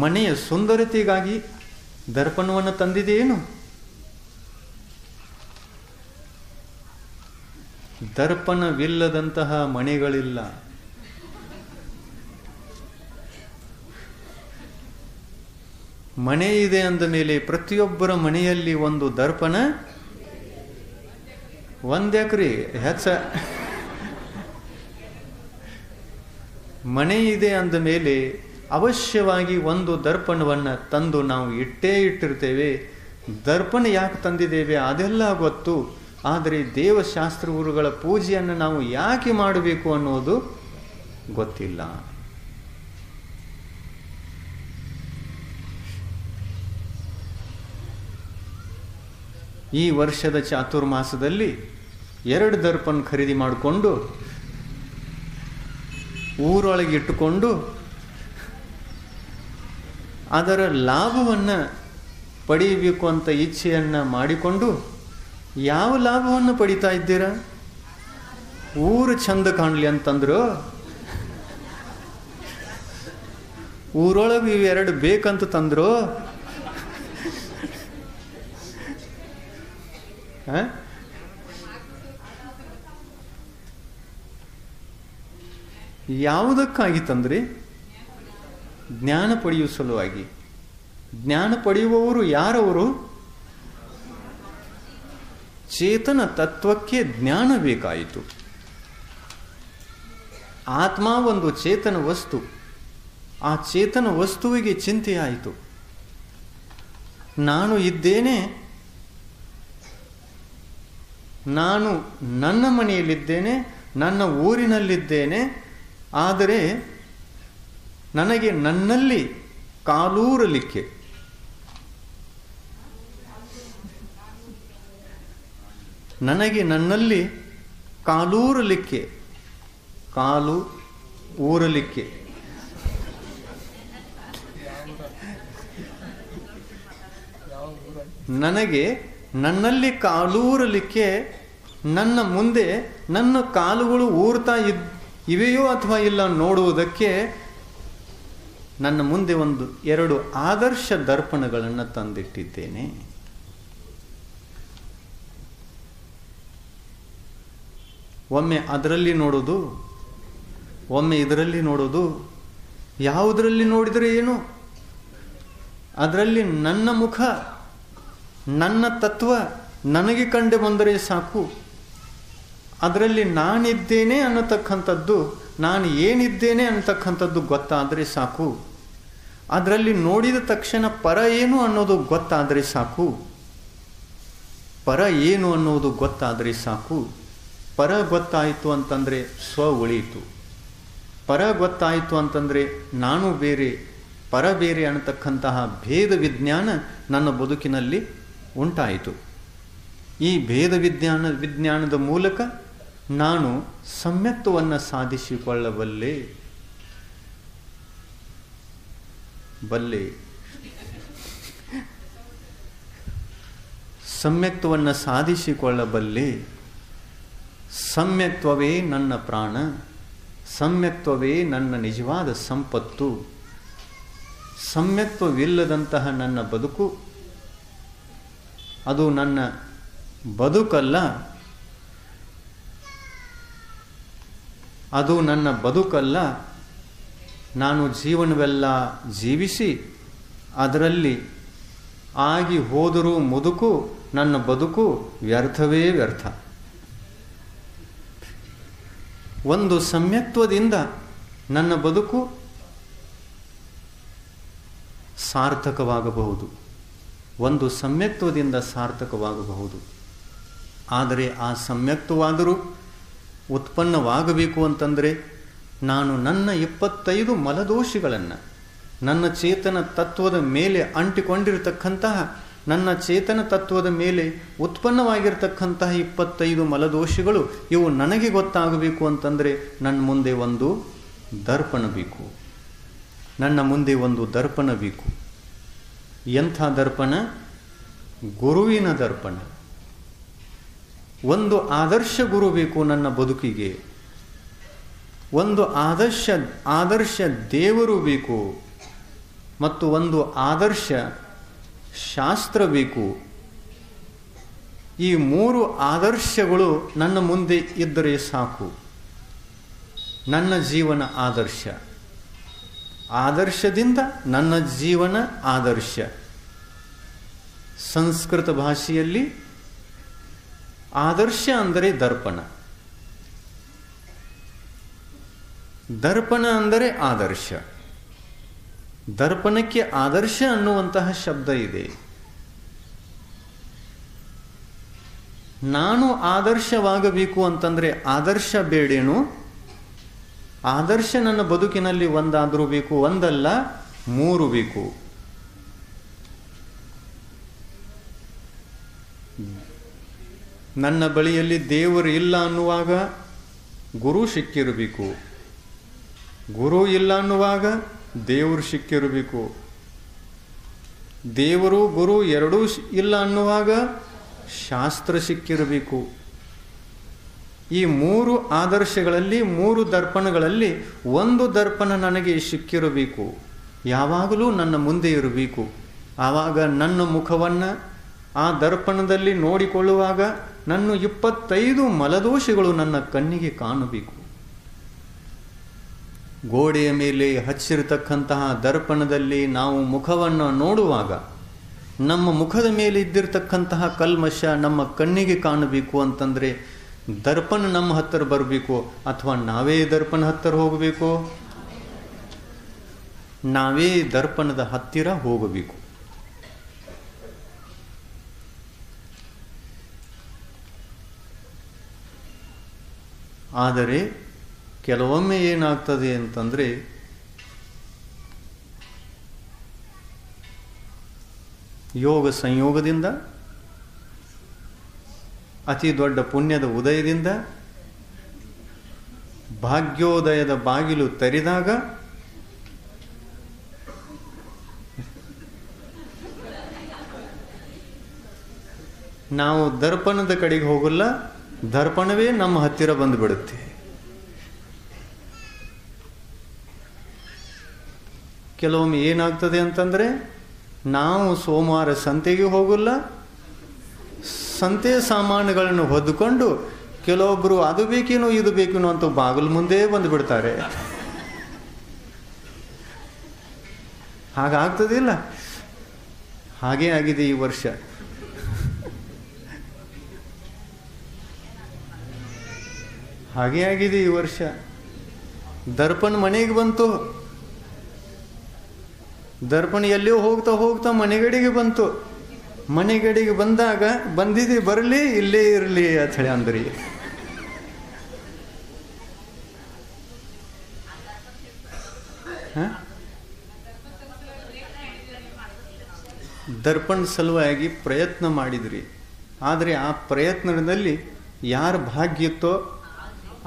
Speaker 1: ಮನೆಯ ಸುಂದರತೆಗಾಗಿ ದರ್ಪಣವನ್ನು ತಂದಿದೆಯೇನು? ದರ್ಪಣವಿಲ್ಲದಂತಹ ಮನೆಗಳಿಲ್ಲ. ಮನೆ ಇದೆ ಅಂದ ಮೇಲೆ ಪ್ರತಿಯೊಬ್ಬರ ಮನೆಯಲ್ಲಿ ಒಂದು ದರ್ಪಣ, 1 ಎಕರೆ ಹೆಚ್ಚ ಮನೆ ಇದೆ ಅಂದ ಮೇಲೆ ಅವಶ್ಯವಾಗಿ ಒಂದು ದರ್ಪಣವನ್ನು ತಂದು ನಾವು ಇಟ್ಟಿರ್ತೇವೆ. ದರ್ಪಣ ಯಾಕೆ ತಂದಿದ್ದೇವೆ ಅದೆಲ್ಲ ಗೊತ್ತು. ಆದರೆ ದೇವಶಾಸ್ತ್ರ ಗುರುಗಳ ಪೂಜೆಯನ್ನು ನಾವು ಯಾಕೆ ಮಾಡಬೇಕು ಅನ್ನೋದು ಗೊತ್ತಿಲ್ಲ. ಈ ವರ್ಷದ ಚಾತುರ್ಮಾಸದಲ್ಲಿ 2 ದರ್ಪಣ ಖರೀದಿ ಮಾಡಿಕೊಂಡು ಊರೊಳಗೆ ಇಟ್ಟುಕೊಂಡು ಅದರ ಲಾಭವನ್ನು ಪಡೆಯಬೇಕು ಅಂತ ಇಚ್ಛೆಯನ್ನು ಮಾಡಿಕೊಂಡು ಯಾವ ಲಾಭವನ್ನು ಪಡಿತಾ ಇದ್ದೀರಾ? ಊರು ಚಂದ ಕಾಣಲಿ ಅಂತಂದ್ರು, ಊರೊಳಗೆ ಇವೆರಡು ಬೇಕಂತ ತಂದ್ರು. ಯಾವುದಕ್ಕಾಗಿ ತಂದ್ರಿ? ಜ್ಞಾನ ಪಡೆಯುವ ಸಲುವಾಗಿ. ಜ್ಞಾನ ಪಡೆಯುವವರು ಯಾರವರು? ಚೇತನ ತತ್ವಕ್ಕೆ ಜ್ಞಾನ ಬೇಕಾಯಿತು. ಆತ್ಮ ಒಂದು ಚೇತನ ವಸ್ತು. ಆ ಚೇತನ ವಸ್ತುವಿಗೆ ಚಿಂತೆಯಾಯಿತು. ನಾನು ಇದ್ದೇನೆ, ನಾನು ನನ್ನ ಮನೆಯಲ್ಲಿದ್ದೇನೆ, ನನ್ನ ಊರಿನಲ್ಲಿದ್ದೇನೆ. ಆದರೆ ನನಗೆ ನನ್ನಲ್ಲಿ ಕಾಲೂರಲಿಕ್ಕೆ, ನನಗೆ ನನ್ನಲ್ಲಿ ಕಾಲೂರಲಿಕ್ಕೆ, ಕಾಲು ಊರಲಿಕ್ಕೆ, ನನಗೆ ನನ್ನಲ್ಲಿ ಕಾಲೂರಲಿಕ್ಕೆ, ನನ್ನ ಮುಂದೆ ನನ್ನ ಕಾಲುಗಳು ಊರ್ತಾ ಇವೆಯೋ ಅಥವಾ ಇಲ್ಲ ನೋಡುವುದಕ್ಕೆ ನನ್ನ ಮುಂದೆ 2 ಆದರ್ಶ ದರ್ಪಣಗಳನ್ನು ತಂದಿಟ್ಟಿದ್ದೇನೆ. ಒಮ್ಮೆ ಅದರಲ್ಲಿ ನೋಡೋದು, ಒಮ್ಮೆ ಇದರಲ್ಲಿ ನೋಡೋದು. ಯಾವುದರಲ್ಲಿ ನೋಡಿದರೆ ಏನು? ಅದರಲ್ಲಿ ನನ್ನ ಮುಖ, ನನ್ನ ತತ್ವ ನನಗೆ ಕಂಡು ಬಂದರೆ ಸಾಕು. ಅದರಲ್ಲಿ ನಾನಿದ್ದೇನೆ ಅನ್ನತಕ್ಕಂಥದ್ದು, ನಾನು ಏನಿದ್ದೇನೆ ಅನ್ನತಕ್ಕಂಥದ್ದು ಗೊತ್ತಾದರೆ ಸಾಕು. ಅದರಲ್ಲಿ ನೋಡಿದ ತಕ್ಷಣ ಪರ ಏನು ಅನ್ನೋದು ಗೊತ್ತಾದರೆ ಸಾಕು. ಪರ ಏನು ಅನ್ನೋದು ಗೊತ್ತಾದರೆ ಸಾಕು. ಪರ ಗೊತ್ತಾಯಿತು ಅಂತಂದರೆ ಸ್ವ ಉಳಿಯಿತು. ಪರ ಗೊತ್ತಾಯಿತು ಅಂತಂದರೆ ನಾನು ಬೇರೆ, ಪರ ಬೇರೆ ಅನ್ನತಕ್ಕಂತಹ ಭೇದ ವಿಜ್ಞಾನ ನನ್ನ ಬದುಕಿನಲ್ಲಿ ಉಂಟಾಯಿತು. ಈ ಭೇದ ವಿಜ್ಞಾನದ ಮೂಲಕ ನಾನು ಸಮ್ಯಕ್ತವನ್ನು ಸಾಧಿಸಿಕೊಳ್ಳಬಲ್ಲೆ. ಸಮ್ಯಕ್ತವನ್ನು ಸಾಧಿಸಿಕೊಳ್ಳಬಲ್ಲೆ. ಸಮ್ಯಕ್ತವೇ ನನ್ನ ಪ್ರಾಣ, ಸಮ್ಯಕ್ತವೇ ನನ್ನ ನಿಜವಾದ ಸಂಪತ್ತು. ಸಮ್ಯಕ್ತವಿಲ್ಲದಂತಹ ನನ್ನ ಬದುಕು ಅದು ನನ್ನ ಬದುಕಲ್ಲ. ಅದು ನನ್ನ ಬದುಕಲ್ಲ. ನಾನು ಜೀವನವೆಲ್ಲ ಜೀವಿಸಿ ಅದರಲ್ಲಿ ಆಗಿ ಹೋದರೂ ಮುದುಕು ನನ್ನ ಬದುಕು ವ್ಯರ್ಥವೇ ವ್ಯರ್ಥ. ಒಂದು ಸಮ್ಯಕ್ತದಿಂದ ನನ್ನ ಬದುಕು ಸಾರ್ಥಕವಾಗಬಹುದು. ಒಂದು ಸಮ್ಯಕ್ತ್ವದಿಂದ ಸಾರ್ಥಕವಾಗಬಹುದು. ಆದರೆ ಆ ಸಮ್ಯಕ್ತವಾದರೂ ಉತ್ಪನ್ನವಾಗಬೇಕು ಅಂತಂದರೆ ನಾನು ನನ್ನ 25 ಮಲದೋಷಗಳನ್ನು, ನನ್ನ ಚೇತನ ತತ್ವದ ಮೇಲೆ ಅಂಟಿಕೊಂಡಿರತಕ್ಕಂತಹ, ನನ್ನ ಚೇತನ ತತ್ವದ ಮೇಲೆ ಉತ್ಪನ್ನವಾಗಿರ್ತಕ್ಕಂತಹ 25 ಮಲದೋಷಗಳು ಇವು ನನಗೆ ಗೊತ್ತಾಗಬೇಕು ಅಂತಂದರೆ ನನ್ನ ಮುಂದೆ ಒಂದು ದರ್ಪಣ ಬೇಕು. ನನ್ನ ಮುಂದೆ ಒಂದು ದರ್ಪಣ ಬೇಕು. ಎಂಥ ದರ್ಪಣ? ಗುರುವಿನ ದರ್ಪಣ. ಒಂದು ಆದರ್ಶ ಗುರು ಬೇಕು ನನ್ನ ಬದುಕಿಗೆ. ಒಂದು ಆದರ್ಶ ದೇವರು ಬೇಕು ಮತ್ತು ಒಂದು ಆದರ್ಶ ಶಾಸ್ತ್ರ ಬೇಕು. ಈ 3 ಆದರ್ಶಗಳು ನನ್ನ ಮುಂದೆ ಇದ್ದರೆ ಸಾಕು. ನನ್ನ ಜೀವನ ಆದರ್ಶ, ಆದರ್ಶದಿಂದ ನನ್ನ ಜೀವನ ಆದರ್ಶ. ಸಂಸ್ಕೃತ ಭಾಷೆಯಲ್ಲಿ ಆದರ್ಶ ಅಂದರೆ ದರ್ಪಣ, ದರ್ಪಣ ಅಂದರೆ ಆದರ್ಶ. ದರ್ಪಣಕ್ಕೆ ಆದರ್ಶ ಅನ್ನುವಂತಹ ಶಬ್ದ ಇದೆ. ನಾನು ಆದರ್ಶವಾಗಬೇಕು ಅಂತಂದರೆ ಆದರ್ಶ ಬೇಡೇನು? ಆದರ್ಶ ನನ್ನ ಬದುಕಿನಲ್ಲಿ ಒಂದಾದರೂ ಬೇಕು, ಒಂದಲ್ಲ 3 ಬೇಕು. ನನ್ನ ಬಳಿಯಲ್ಲಿ ದೇವರು ಇಲ್ಲ ಅನ್ನುವಾಗ ಗುರು ಸಿಕ್ಕಿರಬೇಕು, ಗುರು ಇಲ್ಲ ಅನ್ನುವಾಗ ದೇವರು ಸಿಕ್ಕಿರಬೇಕು, ದೇವರು ಗುರು ಎರಡೂ ಇಲ್ಲ ಅನ್ನುವಾಗ ಶಾಸ್ತ್ರ ಸಿಕ್ಕಿರಬೇಕು. ಈ 3 ಆದರ್ಶಗಳಲ್ಲಿ 3 ದರ್ಪಣಗಳಲ್ಲಿ ಒಂದು ದರ್ಪಣ ನನಗೆ ಸಿಕ್ಕಿರಬೇಕು, ಯಾವಾಗಲೂ ನನ್ನ ಮುಂದೆ ಇರಬೇಕು. ಆವಾಗ ನನ್ನ ಮುಖವನ್ನು ಆ ದರ್ಪಣದಲ್ಲಿ ನೋಡಿಕೊಳ್ಳುವಾಗ ನನ್ನ 25 ಮಲದೋಷಗಳು ನನ್ನ ಕಣ್ಣಿಗೆ ಕಾಣಬೇಕು. ಗೋಡೆಯ ಮೇಲೆ ಹಚ್ಚಿರತಕ್ಕಂತಹ ದರ್ಪಣದಲ್ಲಿ ನಾವು ಮುಖವನ್ನು ನೋಡುವಾಗ ನಮ್ಮ ಮುಖದ ಮೇಲೆ ಇದ್ದಿರತಕ್ಕಂತಹ ಕಲ್ಮಶ ನಮ್ಮ ಕಣ್ಣಿಗೆ ಕಾಣಬೇಕು ಅಂತಂದರೆ ದರ್ಪಣ ನಮ್ಮ ಹತ್ತಿರ ಬರಬೇಕು, ಅಥವಾ ನಾವೇ ದರ್ಪಣ ಹತ್ತಿರ ಹೋಗಬೇಕು? ನಾವೇ ದರ್ಪಣದ ಹತ್ತಿರ ಹೋಗಬೇಕು. ಆದರೆ ಕೆಲವೊಮ್ಮೆ ಏನಾಗ್ತದೆ ಅಂತಂದರೆ ಯೋಗ ಸಂಯೋಗದಿಂದ, ಅತಿ ದೊಡ್ಡ ಪುಣ್ಯದ ಉದಯದಿಂದ ಭಾಗ್ಯೋದಯದ ಬಾಗಿಲು ತೆರೆದಾಗ ನಾವು ದರ್ಪಣದ ಕಡೆಗೆ ಹೋಗಲ್ಲ, ದರ್ಪಣವೇ ನಮ್ಮ ಹತ್ತಿರ ಬಂದುಬಿಡುತ್ತೆ. ಕೆಲವೊಮ್ಮೆ ಏನಾಗ್ತದೆ ಅಂತಂದರೆ ನಾವು ಸೋಮವಾರ ಸಂತೆಗೆ ಹೋಗಲ್ಲ, ಸಂತೆ ಸಾಮಾನುಗಳನ್ನು ಹೊದ್ದುಕೊಂಡು ಕೆಲವೊಬ್ಬರು ಅದು ಬೇಕೇನೋ ಇದು ಬೇಕೇನೋ ಅಂತ ಬಾಗಿಲು ಮುಂದೆ ಬಂದುಬಿಡ್ತಾರೆ. ಹಾಗಾಗ್ತದಿಲ್ಲ? ಹಾಗೇ ಆಗಿದೆ ಈ ವರ್ಷ. ಹಾಗೇ ಆಗಿದೆ ಈ ವರ್ಷ. ದರ್ಪಣ ಮನೆಗೆ ಬಂತು, ದರ್ಪಣ ಎಲ್ಲೋ ಹೋಗ್ತಾ ಹೋಗ್ತಾ ಮನೆಗಡೆಗೆ ಬಂತು. ಮನೆಗಡೆಗೆ ಬಂದಾಗ ಬಂದಿದೆ ಬರಲಿ ಇಲ್ಲೇ ಇರಲಿ ಅಂತ ಹೇಳಿ ಅಂದ್ರಿ. ದರ್ಪಣ ಸಲುವಾಗಿ ಪ್ರಯತ್ನ ಮಾಡಿದ್ರಿ, ಆದರೆ ಆ ಪ್ರಯತ್ನದಲ್ಲಿ ಯಾರ ಭಾಗ್ಯ ಇತ್ತೋ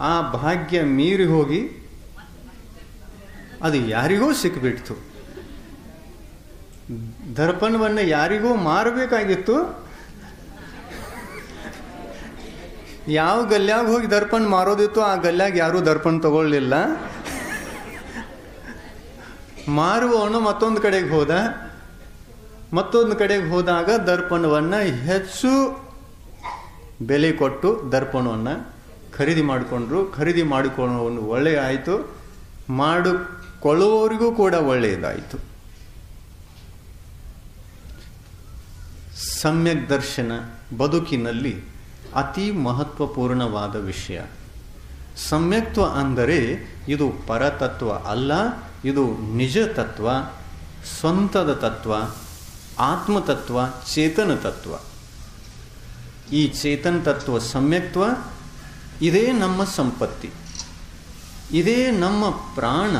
Speaker 1: ಆ ಭಾಗ್ಯ ಮೀರಿ ಹೋಗಿ ಅದು ಯಾರಿಗೋ ಸಿಕ್ಕಿಬಿಡ್ತು. ದರ್ಪಣವನ್ನು ಯಾರಿಗೂ ಮಾರಬೇಕಾಗಿತ್ತು. ಯಾವ ಗಲ್ಯಾಗ ಹೋಗಿ ದರ್ಪಣ ಮಾರೋದಿತ್ತು ಆ ಗಲ್ಯಾಗ ಯಾರೂ ದರ್ಪಣ ತಗೊಳ್ಳಿಲ್ಲ. ಮಾರುವವನು ಮತ್ತೊಂದು ಕಡೆಗೆ ಹೋದ. ಮತ್ತೊಂದು ಕಡೆಗೆ ಹೋದಾಗ ದರ್ಪಣವನ್ನು ಹೆಚ್ಚು ಬೆಲೆ ಕೊಟ್ಟು ದರ್ಪಣವನ್ನು ಖರೀದಿ ಮಾಡಿಕೊಂಡ್ರು. ಖರೀದಿ ಮಾಡಿಕೊಳ್ಳುವವನು ಒಳ್ಳೆಯ ಆಯಿತು, ಮಾಡಿಕೊಳ್ಳುವವರಿಗೂ ಕೂಡ ಒಳ್ಳೆಯದಾಯಿತು. ಸಮ್ಯಕ್ ದರ್ಶನ ಬದುಕಿನಲ್ಲಿ ಅತಿ ಮಹತ್ವಪೂರ್ಣವಾದ ವಿಷಯ. ಸಮ್ಯಕ್ತ್ವ ಅಂದರೆ ಇದು ಪರತತ್ವ ಅಲ್ಲ, ಇದು ನಿಜ ತತ್ವ, ಸ್ವಂತದ ತತ್ವ, ಆತ್ಮತತ್ವ, ಚೇತನ ತತ್ವ. ಈ ಚೇತನ ತತ್ವ ಸಮ್ಯಕ್ತ್ವ ಇದೇ ನಮ್ಮ ಸಂಪತ್ತಿ, ಇದೇ ನಮ್ಮ ಪ್ರಾಣ.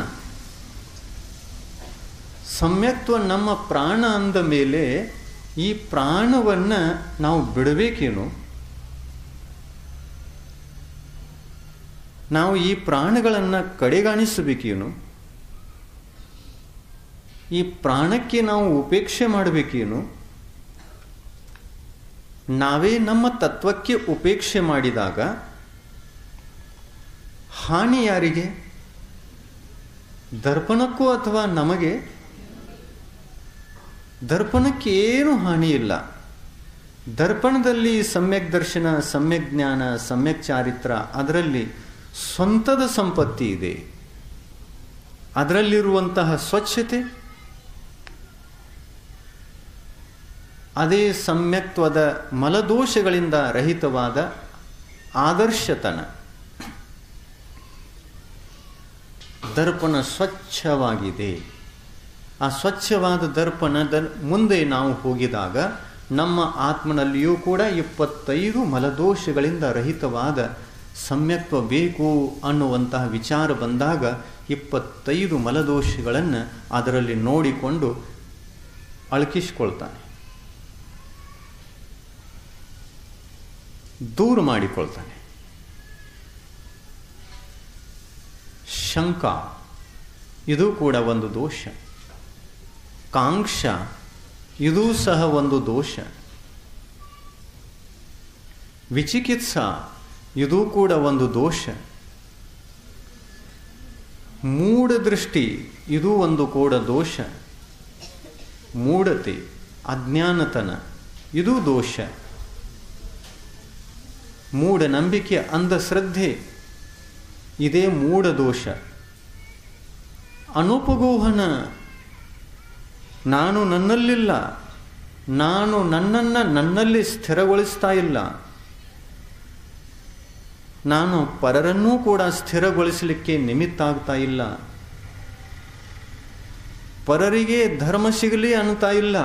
Speaker 1: ಸಮ್ಯಕ್ತ್ವ ನಮ್ಮ ಪ್ರಾಣ ಅಂದ ಮೇಲೆ ಈ ಪ್ರಾಣವನ್ನು ನಾವು ಬಿಡಬೇಕೇನು? ನಾವು ಈ ಪ್ರಾಣಗಳನ್ನು ಕಡೆಗಾಣಿಸಬೇಕೇನು? ಈ ಪ್ರಾಣಕ್ಕೆ ನಾವು ಉಪೇಕ್ಷೆ ಮಾಡಬೇಕೇನು? ನಾವೇ ನಮ್ಮ ತತ್ವಕ್ಕೆ ಉಪೇಕ್ಷೆ ಮಾಡಿದಾಗ ಹಾನಿ ಯಾರಿಗೆ? ದರ್ಪಣಕ್ಕೂ ಅಥವಾ ನಮಗೆ? ದರ್ಪಣಕ್ಕೆ ಏನು ಹಾನಿ ಇಲ್ಲ. ದರ್ಪಣದಲ್ಲಿ ಸಮ್ಯಕ್ ದರ್ಶನ, ಸಮ್ಯಕ್ ಜ್ಞಾನ, ಸಮ್ಯಕ್ ಚಾರಿತ್ರ, ಅದರಲ್ಲಿ ಸ್ವಂತದ ಸಂಪತ್ತಿ ಇದೆ. ಅದರಲ್ಲಿರುವಂತಹ ಸ್ವಚ್ಛತೆ ಅದೇ ಸಮ್ಯಕ್ತ್ವದ ಮಲದೋಷಗಳಿಂದ ರಹಿತವಾದ ಆದರ್ಶತನ. ದರ್ಪಣ ಸ್ವಚ್ಛವಾಗಿದೆ. ಆ ಸ್ವಚ್ಛವಾದ ದರ್ಪಣದ ಮುಂದೆ ನಾವು ಹೋಗಿದಾಗ ನಮ್ಮ ಆತ್ಮನಲ್ಲಿಯೂ ಕೂಡ 25 ಮಲದೋಷಗಳಿಂದ ರಹಿತವಾದ ಸಮ್ಯಕ್ತ್ವ ಬೇಕು ಅನ್ನುವಂತಹ ವಿಚಾರ ಬಂದಾಗ 25 ಮಲದೋಷಗಳನ್ನು ಅದರಲ್ಲಿ ನೋಡಿಕೊಂಡು ಅಳಕಿಸ್ಕೊಳ್ತಾನೆ, ದೂರ ಮಾಡಿಕೊಳ್ತಾನೆ. ಶಂಕ ಇದು ಕೂಡ ಒಂದು ದೋಷ. ಕಾಂಕ್ಷ ಇದೂ ಸಹ ಒಂದು ದೋಷ. ವಿಚಿಕಿತ್ಸಾ ಇದೂ ಕೂಡ ಒಂದು ದೋಷ. ಮೂಢ ದೃಷ್ಟಿ ಇದು ಒಂದು ಕೂಡ ದೋಷ. ಮೂಢತೆ, ಅಜ್ಞಾನತನ ಇದು ದೋಷ. ಮೂಢನಂಬಿಕೆ, ಅಂಧಶ್ರದ್ಧೆ ಇದೇ ಮೂಢ ದೋಷ. ಅನುಪಗೋಹನ, ನಾನು ನನ್ನಲ್ಲಿಲ್ಲ, ನಾನು ನನ್ನನ್ನು ನನ್ನಲ್ಲಿ ಸ್ಥಿರಗೊಳಿಸ್ತಾ ಇಲ್ಲ, ನಾನು ಪರರನ್ನೂ ಕೂಡ ಸ್ಥಿರಗೊಳಿಸಲಿಕ್ಕೆ ನಿಮಿತ್ತ ಆಗ್ತಾ ಇಲ್ಲ, ಪರರಿಗೆ ಧರ್ಮ ಸಿಗಲಿ ಅನ್ನುತ್ತಾ ಇಲ್ಲ,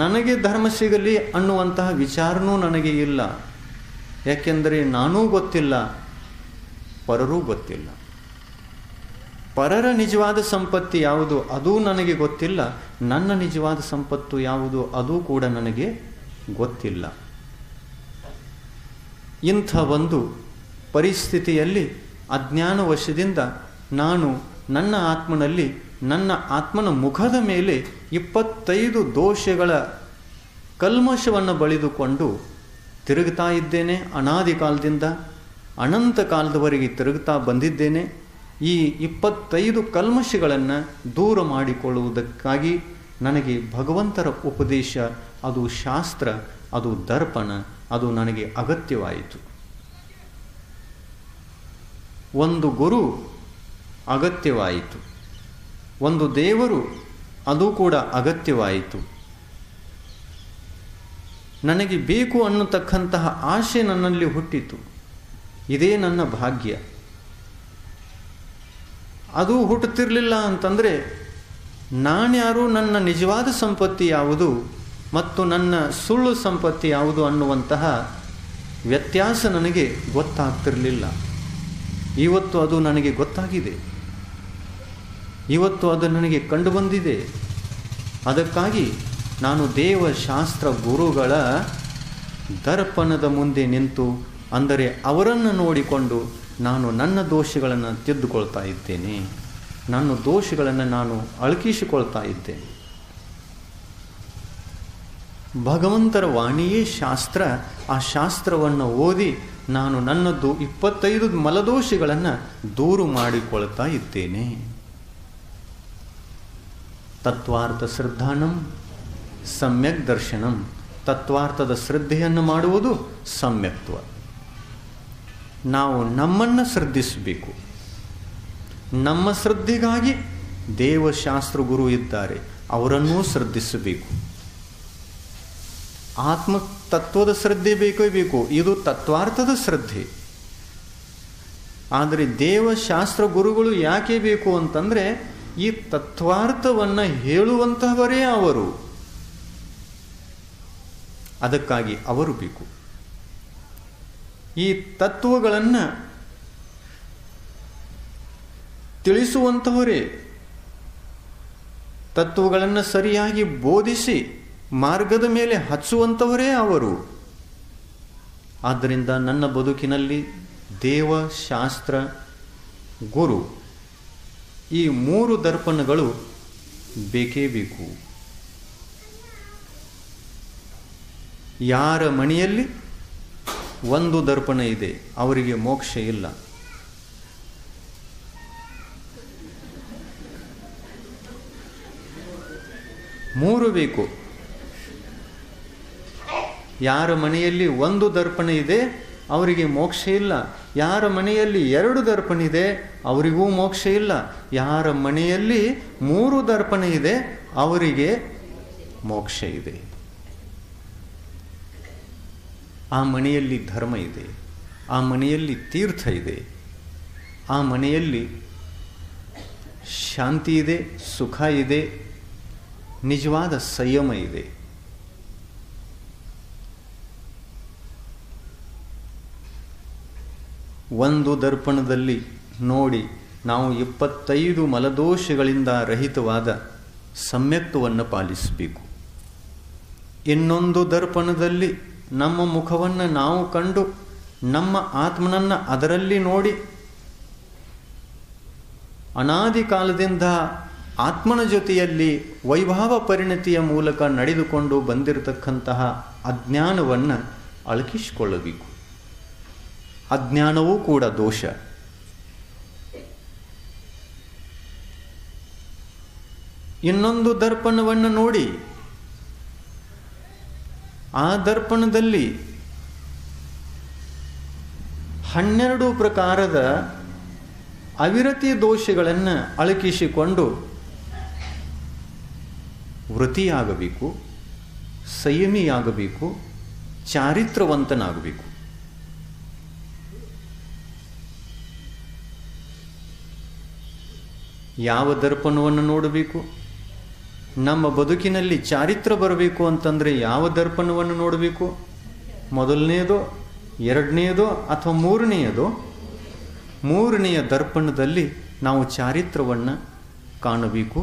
Speaker 1: ನನಗೆ ಧರ್ಮ ಸಿಗಲಿ ಅನ್ನುವಂತಹ ವಿಚಾರನೂ ನನಗೆ ಇಲ್ಲ. ಯಾಕೆಂದರೆ ನಾನೂ ಗೊತ್ತಿಲ್ಲ, ಪರರೂ ಗೊತ್ತಿಲ್ಲ. ಪರರ ನಿಜವಾದ ಸಂಪತ್ತಿ ಯಾವುದು ಅದೂ ನನಗೆ ಗೊತ್ತಿಲ್ಲ, ನನ್ನ ನಿಜವಾದ ಸಂಪತ್ತು ಯಾವುದು ಅದೂ ಕೂಡ ನನಗೆ ಗೊತ್ತಿಲ್ಲ. ಇಂಥ ಒಂದು ಪರಿಸ್ಥಿತಿಯಲ್ಲಿ ಅಜ್ಞಾನವಶದಿಂದ ನಾನು ನನ್ನ ಆತ್ಮನಲ್ಲಿ, ನನ್ನ ಆತ್ಮನ ಮುಖದ ಮೇಲೆ 25 ದೋಷಗಳ ಕಲ್ಮಶವನ್ನು ಬಳಿದುಕೊಂಡು ತಿರುಗುತ್ತಾ ಇದ್ದೇನೆ. ಅನಾದಿ ಕಾಲದಿಂದ ಅನಂತ ಕಾಲದವರೆಗೆ ತಿರುಗುತ್ತಾ ಬಂದಿದ್ದೇನೆ. ಈ 25 ಕಲ್ಮಶಗಳನ್ನು ದೂರ ಮಾಡಿಕೊಳ್ಳುವುದಕ್ಕಾಗಿ ನನಗೆ ಭಗವಂತರ ಉಪದೇಶ, ಅದು ಶಾಸ್ತ್ರ, ಅದು ದರ್ಪಣ, ಅದು ನನಗೆ ಅಗತ್ಯವಾಯಿತು. ಒಂದು ಗುರು ಅಗತ್ಯವಾಯಿತು, ಒಂದು ದೇವರು ಅದು ಕೂಡ ಅಗತ್ಯವಾಯಿತು. ನನಗೆ ಬೇಕು ಅನ್ನತಕ್ಕಂತಹ ಆಶೆ ನನ್ನಲ್ಲಿ ಹುಟ್ಟಿತು. ಇದೇ ನನ್ನ ಭಾಗ್ಯ. ಅದು ಹುಟ್ಟುತ್ತಿರಲಿಲ್ಲ ಅಂತಂದರೆ ನಾನ್ಯಾರು, ನನ್ನ ನಿಜವಾದ ಸಂಪತ್ತಿ ಯಾವುದು ಮತ್ತು ನನ್ನ ಸುಳ್ಳು ಸಂಪತ್ತಿ ಯಾವುದು ಅನ್ನುವಂತಹ ವ್ಯತ್ಯಾಸ ನನಗೆ ಗೊತ್ತಾಗ್ತಿರಲಿಲ್ಲ. ಇವತ್ತು ಅದು ನನಗೆ ಗೊತ್ತಾಗಿದೆ, ಇವತ್ತು ಅದು ನನಗೆ ಕಂಡುಬಂದಿದೆ. ಅದಕ್ಕಾಗಿ ನಾನು ದೇವಶಾಸ್ತ್ರ ಗುರುಗಳ ದರ್ಪಣದ ಮುಂದೆ ನಿಂತು, ಅಂದರೆ ಅವರನ್ನು ನೋಡಿಕೊಂಡು ನಾನು ನನ್ನ ದೋಷಗಳನ್ನು ತಿದ್ದುಕೊಳ್ತಾ ಇದ್ದೇನೆ, ನನ್ನ ದೋಷಗಳನ್ನು ನಾನು ಅಳಕಿಸಿಕೊಳ್ತಾ ಇದ್ದೇನೆ. ಭಗವಂತರ ವಾಣಿಯೇ ಶಾಸ್ತ್ರ. ಆ ಶಾಸ್ತ್ರವನ್ನು ಓದಿ ನಾನು ನನ್ನದು 25 ಮಲದೋಷಗಳನ್ನು ದೂರ ಮಾಡಿಕೊಳ್ತಾ ಇದ್ದೇನೆ. ತತ್ವಾರ್ಥ ಶ್ರದ್ಧಾನಂ ಸಮ್ಯಕ್ ದರ್ಶನಂ. ತತ್ವಾರ್ಥದ ಶ್ರದ್ಧೆಯನ್ನು ಮಾಡುವುದು ಸಮ್ಯಕ್ತ್ವ. ನಾವು ನಮ್ಮನ್ನು ಶ್ರದ್ಧಿಸಬೇಕು. ನಮ್ಮ ಶ್ರದ್ಧೆಗಾಗಿ ದೇವಶಾಸ್ತ್ರ ಗುರು ಇದ್ದಾರೆ, ಅವರನ್ನೂ ಶ್ರದ್ಧಿಸಬೇಕು. ಆತ್ಮ ತತ್ವದ ಶ್ರದ್ಧೆ ಬೇಕೇ ಬೇಕು, ಇದು ತತ್ವಾರ್ಥದ ಶ್ರದ್ಧೆ. ಆದರೆ ದೇವಶಾಸ್ತ್ರ ಗುರುಗಳು ಯಾಕೆ ಬೇಕು ಅಂತಂದರೆ ಈ ತತ್ವಾರ್ಥವನ್ನು ಹೇಳುವಂತಹವರೇ ಅವರು. ಅದಕ್ಕಾಗಿ ಅವರು ಬೇಕು. ಈ ತತ್ವಗಳನ್ನು ತಿಳಿಸುವಂಥವರೇ, ತತ್ವಗಳನ್ನು ಸರಿಯಾಗಿ ಬೋಧಿಸಿ ಮಾರ್ಗದ ಮೇಲೆ ಹಚ್ಚುವಂಥವರೇ ಅವರು. ಆದ್ದರಿಂದ ನನ್ನ ಬದುಕಿನಲ್ಲಿ ದೇವ, ಶಾಸ್ತ್ರ, ಗುರು ಈ 3 ದರ್ಪಣಗಳು ಬೇಕೇ ಬೇಕು. ಯಾರ ಮನೆಯಲ್ಲಿ 1 ದರ್ಪಣ ಇದೆ ಅವರಿಗೆ ಮೋಕ್ಷ ಇಲ್ಲ. ಮೂರು ಬೇಕು. ಯಾರ ಮನೆಯಲ್ಲಿ 1 ದರ್ಪಣ ಇದೆ ಅವರಿಗೆ ಮೋಕ್ಷ ಇಲ್ಲ. ಯಾರ ಮನೆಯಲ್ಲಿ 2 ದರ್ಪಣ ಇದೆ ಅವರಿಗೂ ಮೋಕ್ಷ ಇಲ್ಲ. ಯಾರ ಮನೆಯಲ್ಲಿ 3 ದರ್ಪಣ ಇದೆ ಅವರಿಗೆ ಮೋಕ್ಷ ಇದೆ. ಆ ಮನೆಯಲ್ಲಿ ಧರ್ಮ ಇದೆ, ಆ ಮನೆಯಲ್ಲಿ ತೀರ್ಥ ಇದೆ, ಆ ಮನೆಯಲ್ಲಿ ಶಾಂತಿ ಇದೆ, ಸುಖ ಇದೆ, ನಿಜವಾದ ಸಂಯಮ ಇದೆ. ಒಂದು ದರ್ಪಣದಲ್ಲಿ ನೋಡಿ ನಾವು 25 ಮಲದೋಷಗಳಿಂದ ರಹಿತವಾದ ಸಮ್ಯಕ್ತವನ್ನು ಪಾಲಿಸಬೇಕು. ಇನ್ನೊಂದು ದರ್ಪಣದಲ್ಲಿ ನಮ್ಮ ಮುಖವನ್ನು ನಾವು ಕಂಡು ನಮ್ಮ ಆತ್ಮನನ್ನು ಅದರಲ್ಲಿ ನೋಡಿ ಅನಾದಿ ಕಾಲದಿಂದ ಆತ್ಮನ ಜೊತೆಯಲ್ಲಿ ವೈಭವ ಪರಿಣತಿಯ ಮೂಲಕ ನಡೆದುಕೊಂಡು ಬಂದಿರತಕ್ಕಂತಹ ಅಜ್ಞಾನವನ್ನು ಅಳಕಿಸಿಕೊಳ್ಳಬೇಕು. ಅಜ್ಞಾನವೂ ಕೂಡ ದೋಷ. ಇನ್ನೊಂದು ದರ್ಪಣವನ್ನು ನೋಡಿ ಆ ದರ್ಪಣದಲ್ಲಿ 12 ಪ್ರಕಾರದ ಅವಿರತಿ ದೋಷಗಳನ್ನು ಅಳಕಿಸಿಕೊಂಡು ವೃತ್ತಿಯಾಗಬೇಕು, ಸಂಯಮಿಯಾಗಬೇಕು, ಚಾರಿತ್ರವಂತನಾಗಬೇಕು. ಯಾವ ದರ್ಪಣವನ್ನು ನೋಡಬೇಕು? ನಮ್ಮ ಬದುಕಿನಲ್ಲಿ ಚಾರಿತ್ರ ಬರಬೇಕು ಅಂತಂದರೆ ಯಾವ ದರ್ಪಣವನ್ನು ನೋಡಬೇಕು? ಮೊದಲನೆಯದೋ, ಎರಡನೆಯದೋ ಅಥವಾ ಮೂರನೆಯದೋ? ಮೂರನೆಯ ದರ್ಪಣದಲ್ಲಿ ನಾವು ಚಾರಿತ್ರವನ್ನು ಕಾಣಬೇಕು,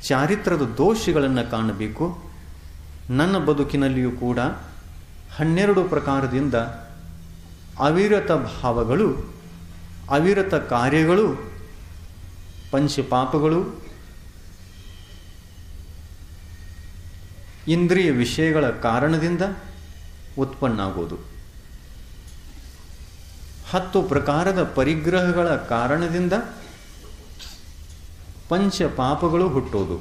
Speaker 1: ಚಾರಿತ್ರದ ದೋಷಗಳನ್ನು ಕಾಣಬೇಕು. ನನ್ನ ಬದುಕಿನಲ್ಲಿಯೂ ಕೂಡ 12 ಪ್ರಕಾರದಿಂದ ಅವಿರತ ಭಾವಗಳು, ಅವಿರತ ಕಾರ್ಯಗಳು, ಪಂಚಪಾಪಗಳು, ಇಂದ್ರಿಯ ವಿಷಯಗಳ ಕಾರಣದಿಂದ ಉತ್ಪನ್ನ ಆಗೋದು. 10 ಪ್ರಕಾರದ ಪರಿಗ್ರಹಗಳ ಕಾರಣದಿಂದ ಪಂಚಪಾಪಗಳು ಹುಟ್ಟೋದು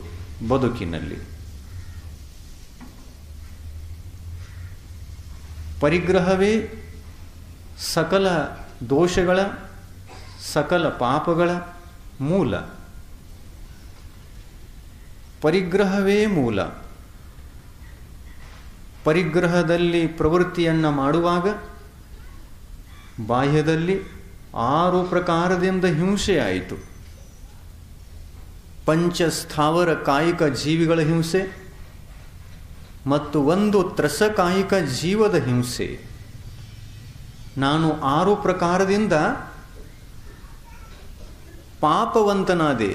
Speaker 1: ಬದುಕಿನಲ್ಲಿ. ಪರಿಗ್ರಹವೇ ಸಕಲ ದೋಷಗಳ, ಸಕಲ ಪಾಪಗಳ ಮೂಲ. ಪರಿಗ್ರಹವೇ ಮೂಲ. ಪರಿಗ್ರಹದಲ್ಲಿ ಪ್ರವೃತ್ತಿಯನ್ನು ಮಾಡುವಾಗ ಬಾಹ್ಯದಲ್ಲಿ 6 ಪ್ರಕಾರದಿಂದ ಹಿಂಸೆ ಆಯಿತು. ಪಂಚಸ್ಥಾವರ ಕಾಯಿಕ ಜೀವಿಗಳ ಹಿಂಸೆ ಮತ್ತು 1 ತ್ರಸಕಾಯಿಕ ಜೀವದ ಹಿಂಸೆ. ನಾನು 6 ಪ್ರಕಾರದಿಂದ ಪಾಪವಂತನಾದೆ,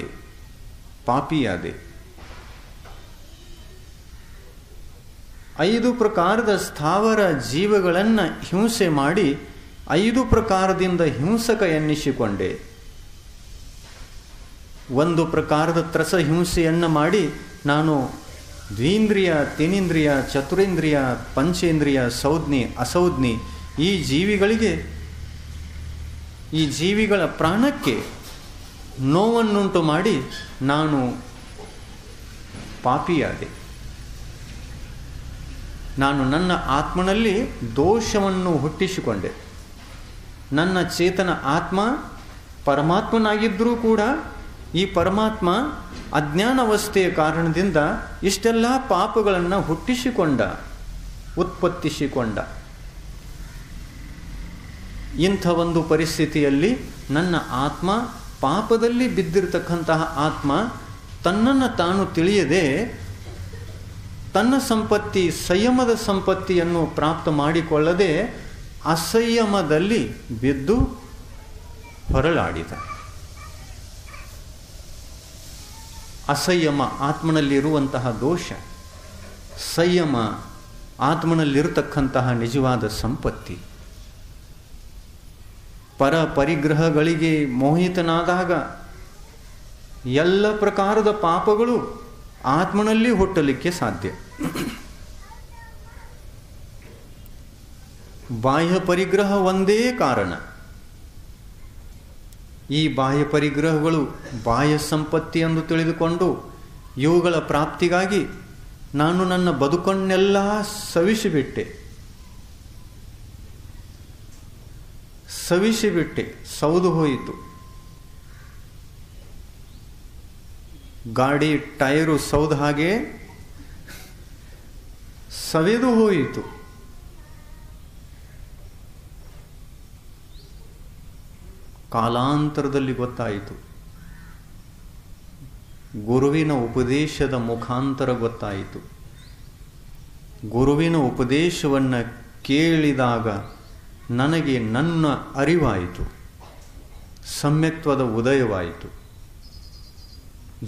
Speaker 1: ಪಾಪಿಯಾದೆ. 5 ಪ್ರಕಾರದ ಸ್ಥಾವರ ಜೀವಗಳನ್ನು ಹಿಂಸೆ ಮಾಡಿ 5 ಪ್ರಕಾರದಿಂದ ಹಿಂಸಕ ಎನ್ನಿಸಿಕೊಂಡೆ. 1 ಪ್ರಕಾರದ ತ್ರಸ ಹಿಂಸೆಯನ್ನು ಮಾಡಿ ನಾನು ದ್ವೀಂದ್ರಿಯ, ತಿನೇಂದ್ರಿಯ, ಚತುರೇಂದ್ರಿಯ, ಪಂಚೇಂದ್ರಿಯ, ಸೌಜ್ಞಿ, ಅಸೌಜ್ಞಿ ಈ ಜೀವಿಗಳ ಪ್ರಾಣಕ್ಕೆ ನೋವನ್ನುಂಟು ಮಾಡಿ ನಾನು ಪಾಪಿಯಾದೆ. ನಾನು ನನ್ನ ಆತ್ಮನಲ್ಲಿ ದೋಷವನ್ನು ಹುಟ್ಟಿಸಿಕೊಂಡೆ. ನನ್ನ ಚೇತನ ಆತ್ಮ ಪರಮಾತ್ಮನಾಗಿದ್ದರೂ ಕೂಡ ಈ ಪರಮಾತ್ಮ ಅಜ್ಞಾನಾವಸ್ಥೆಯ ಕಾರಣದಿಂದ ಇಷ್ಟೆಲ್ಲ ಪಾಪಗಳನ್ನು ಹುಟ್ಟಿಸಿಕೊಂಡ, ಉತ್ಪತ್ತಿಸಿಕೊಂಡ. ಇಂಥ ಒಂದು ಪರಿಸ್ಥಿತಿಯಲ್ಲಿ ನನ್ನ ಆತ್ಮ, ಪಾಪದಲ್ಲಿ ಬಿದ್ದಿರತಕ್ಕಂತಹ ಆತ್ಮ ತನ್ನನ್ನು ತಾನು ತಿಳಿಯದೆ ತನ್ನ ಸಂಪತ್ತಿ ಸಂಯಮದ ಸಂಪತ್ತಿಯನ್ನು ಪ್ರಾಪ್ತ ಮಾಡಿಕೊಳ್ಳದೆ ಅಸಂಯಮದಲ್ಲಿ ಬಿದ್ದು ಹೊರಳಾಡಿದ. ಅಸಂಯಮ ಆತ್ಮನಲ್ಲಿರುವಂತಹ ದೋಷ, ಸಂಯಮ ಆತ್ಮನಲ್ಲಿರತಕ್ಕಂತಹ ನಿಜವಾದ ಸಂಪತ್ತಿ. ಪರ ಪರಿಗ್ರಹಗಳಿಗೆ ಮೋಹಿತನಾದಾಗ ಎಲ್ಲ ಪ್ರಕಾರದ ಪಾಪಗಳು ಆತ್ಮನಲ್ಲಿ ಹುಟ್ಟಲಿಕ್ಕೆ ಸಾಧ್ಯ. ಬಾಹ್ಯ ಪರಿಗ್ರಹ ಒಂದೇ ಕಾರಣ. ಈ ಬಾಹ್ಯ ಪರಿಗ್ರಹಗಳು ಬಾಹ್ಯ ಸಂಪತ್ತಿ ಎಂದು ತಿಳಿದುಕೊಂಡು ಇವುಗಳ ಪ್ರಾಪ್ತಿಗಾಗಿ ನಾನು ನನ್ನ ಬದುಕನ್ನೆಲ್ಲ ಸವಿಸಿಬಿಟ್ಟೆ, ಸೌದು ಹೋಯಿತು. ಗಾಡಿ ಟೈರು ಸೌದ ಹಾಗೆ ಸವೆದು ಹೋಯಿತು. ಕಾಲಾಂತರದಲ್ಲಿ ಗೊತ್ತಾಯಿತು, ಗುರುವಿನ ಉಪದೇಶದ ಮುಖಾಂತರ ಗೊತ್ತಾಯಿತು. ಗುರುವಿನ ಉಪದೇಶವನ್ನು ಕೇಳಿದಾಗ ನನಗೆ ನನ್ನ ಅರಿವಾಯಿತು, ಸಮ್ಯಕ್ತ್ವದ ಉದಯವಾಯಿತು.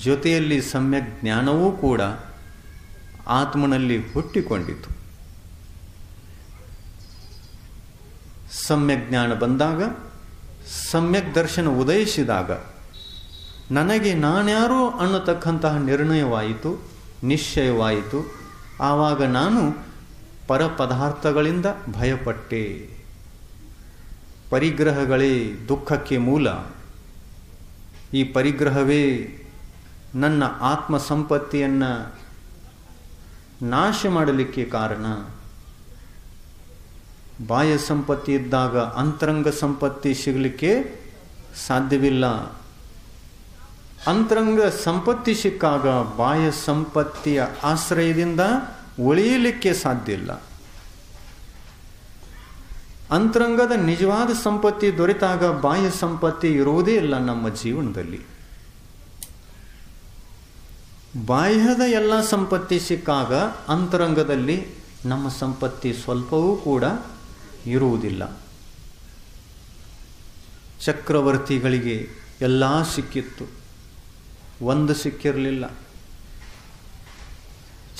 Speaker 1: ಜೊತೆಯಲ್ಲಿ ಸಮ್ಯಕ್ ಜ್ಞಾನವೂ ಕೂಡ ಆತ್ಮನಲ್ಲಿ ಹುಟ್ಟಿಕೊಂಡಿತು. ಸಮ್ಯಕ್ ಜ್ಞಾನ ಬಂದಾಗ, ಸಮ್ಯಕ್ ದರ್ಶನ ಉದಯಿಸಿದಾಗ ನನಗೆ ನಾನ್ಯಾರು ಅನ್ನತಕ್ಕಂತಹ ನಿರ್ಣಯವಾಯಿತು, ನಿಶ್ಚಯವಾಯಿತು. ಆವಾಗ ನಾನು ಪರ ಪದಾರ್ಥಗಳಿಂದ ಭಯಪಟ್ಟೆ. ಪರಿಗ್ರಹಗಳೇ ದುಃಖಕ್ಕೆ ಮೂಲ. ಈ ಪರಿಗ್ರಹವೇ ನನ್ನ ಆತ್ಮ ಸಂಪತ್ತಿಯನ್ನು ನಾಶ ಮಾಡಲಿಕ್ಕೆ ಕಾರಣ. ಬಾಹ್ಯ ಸಂಪತ್ತಿ ಇದ್ದಾಗ ಅಂತರಂಗ ಸಂಪತ್ತಿ ಸಿಗಲಿಕ್ಕೆ ಸಾಧ್ಯವಿಲ್ಲ. ಅಂತರಂಗ ಸಂಪತ್ತಿ ಸಿಕ್ಕಾಗ ಬಾಹ್ಯ ಸಂಪತ್ತಿಯ ಆಶ್ರಯದಿಂದ ಉಳಿಯಲಿಕ್ಕೆ ಸಾಧ್ಯ ಇಲ್ಲ. ಅಂತರಂಗದ ನಿಜವಾದ ಸಂಪತ್ತಿ ದೊರೆತಾಗ ಬಾಹ್ಯ ಸಂಪತ್ತಿ ಇರುವುದೇ ಇಲ್ಲ ನಮ್ಮ ಜೀವನದಲ್ಲಿ. ಬಾಹ್ಯದ ಎಲ್ಲ ಸಂಪತ್ತಿ ಸಿಕ್ಕಾಗ ಅಂತರಂಗದಲ್ಲಿ ನಮ್ಮ ಸಂಪತ್ತಿ ಸ್ವಲ್ಪವೂ ಕೂಡ ಇರುವುದಿಲ್ಲ. ಚಕ್ರವರ್ತಿಗಳಿಗೆ ಎಲ್ಲ ಸಿಕ್ಕಿತ್ತು, ಒಂದು ಸಿಕ್ಕಿರಲಿಲ್ಲ.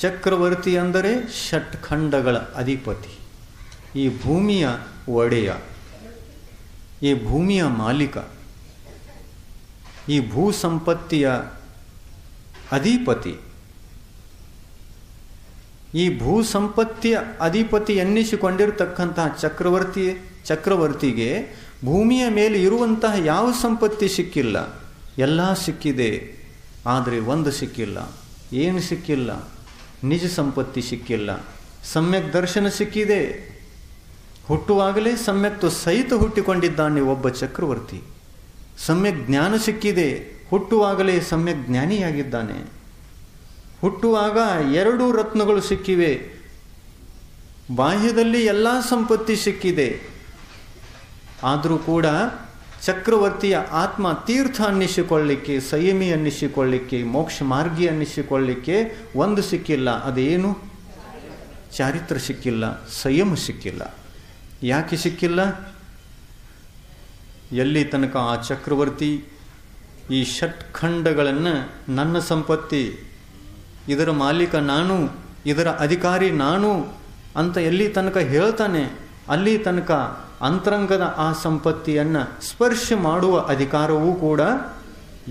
Speaker 1: ಚಕ್ರವರ್ತಿ ಅಂದರೆ ಷಟ್ಖಂಡಗಳ ಅಧಿಪತಿ, ಈ ಭೂಮಿಯ ಒಡೆಯ, ಈ ಭೂಮಿಯ ಮಾಲೀಕ, ಈ ಭೂ ಸಂಪತ್ತಿಯ ಅಧಿಪತಿ. ಈ ಭೂ ಸಂಪತ್ತಿಯ ಅಧಿಪತಿ ಎನ್ನಿಸಿಕೊಂಡಿರತಕ್ಕಂತಹ ಚಕ್ರವರ್ತಿಗೆ ಭೂಮಿಯ ಮೇಲೆ ಇರುವಂತಹ ಯಾವ ಸಂಪತ್ತಿ ಸಿಕ್ಕಿಲ್ಲ. ಎಲ್ಲ ಸಿಕ್ಕಿದೆ, ಆದರೆ ಒಂದು ಸಿಕ್ಕಿಲ್ಲ. ಏನು ಸಿಕ್ಕಿಲ್ಲ? ನಿಜ ಸಂಪತ್ತಿ ಸಿಕ್ಕಿಲ್ಲ. ಸಮ್ಯಕ್ ದರ್ಶನ ಸಿಕ್ಕಿದೆ. ಹುಟ್ಟುವಾಗಲೇ ಸಮ್ಯಕ್ತು ಸಹಿತ ಹುಟ್ಟಿಕೊಂಡಿದ್ದಾನೆ ಒಬ್ಬ ಚಕ್ರವರ್ತಿ. ಸಮ್ಯಕ್ ಜ್ಞಾನ ಸಿಕ್ಕಿದೆ, ಹುಟ್ಟುವಾಗಲೇ ಸಮ್ಯಕ್ ಜ್ಞಾನಿಯಾಗಿದ್ದಾನೆ. ಹುಟ್ಟುವಾಗ 2 ರತ್ನಗಳು ಸಿಕ್ಕಿವೆ. ಬಾಹ್ಯದಲ್ಲಿ ಎಲ್ಲ ಸಂಪತ್ತಿ ಸಿಕ್ಕಿದೆ. ಆದರೂ ಕೂಡ ಚಕ್ರವರ್ತಿಯ ಆತ್ಮ ತೀರ್ಥ ಅನ್ನಿಸಿಕೊಳ್ಳಿಕ್ಕೆ, ಸಂಯಮಿ ಅನ್ನಿಸಿಕೊಳ್ಳಿಕ್ಕೆ, ಮೋಕ್ಷ ಮಾರ್ಗಿ ಅನ್ನಿಸಿಕೊಳ್ಳಿಕ್ಕೆ ಒಂದು ಸಿಕ್ಕಿಲ್ಲ. ಅದೇನು? ಚಾರಿತ್ರ ಸಿಕ್ಕಿಲ್ಲ, ಸಂಯಮ ಸಿಕ್ಕಿಲ್ಲ. ಯಾಕೆ ಸಿಕ್ಕಿಲ್ಲ? ಎಲ್ಲಿ ತನಕ ಆ ಚಕ್ರವರ್ತಿ ಈ ಷಟ್ಖಂಡಗಳನ್ನು ನನ್ನ ಸಂಪತ್ತಿ, ಇದರ ಮಾಲೀಕ ನಾನು, ಇದರ ಅಧಿಕಾರಿ ನಾನು ಅಂತ ಎಲ್ಲಿ ತನಕ ಹೇಳ್ತಾನೆ, ಅಲ್ಲಿ ತನಕ ಅಂತರಂಗದ ಆ ಸಂಪತ್ತಿಯನ್ನು ಸ್ಪರ್ಶ ಮಾಡುವ ಅಧಿಕಾರವೂ ಕೂಡ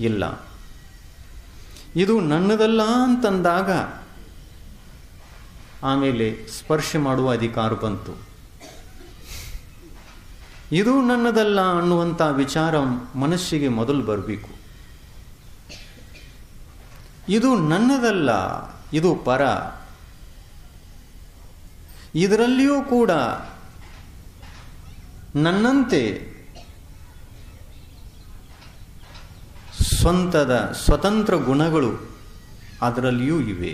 Speaker 1: ಇಲ್ಲ. ಇದು ನನ್ನದಲ್ಲ ಅಂತಂದಾಗ ಆಮೇಲೆ ಸ್ಪರ್ಶ ಮಾಡುವ ಅಧಿಕಾರ ಬಂತು. ಇದು ನನ್ನದಲ್ಲ ಅನ್ನುವಂಥ ವಿಚಾರ ಮನಸ್ಸಿಗೆ ಮೊದಲು ಬರಬೇಕು. ಇದು ನನ್ನದಲ್ಲ, ಇದು ಪರ. ಇದರಲ್ಲಿಯೂ ಕೂಡ ನನ್ನಂತೆ ಸ್ವತಂತ್ರ ಗುಣಗಳು ಅದರಲ್ಲಿಯೂ ಇವೆ.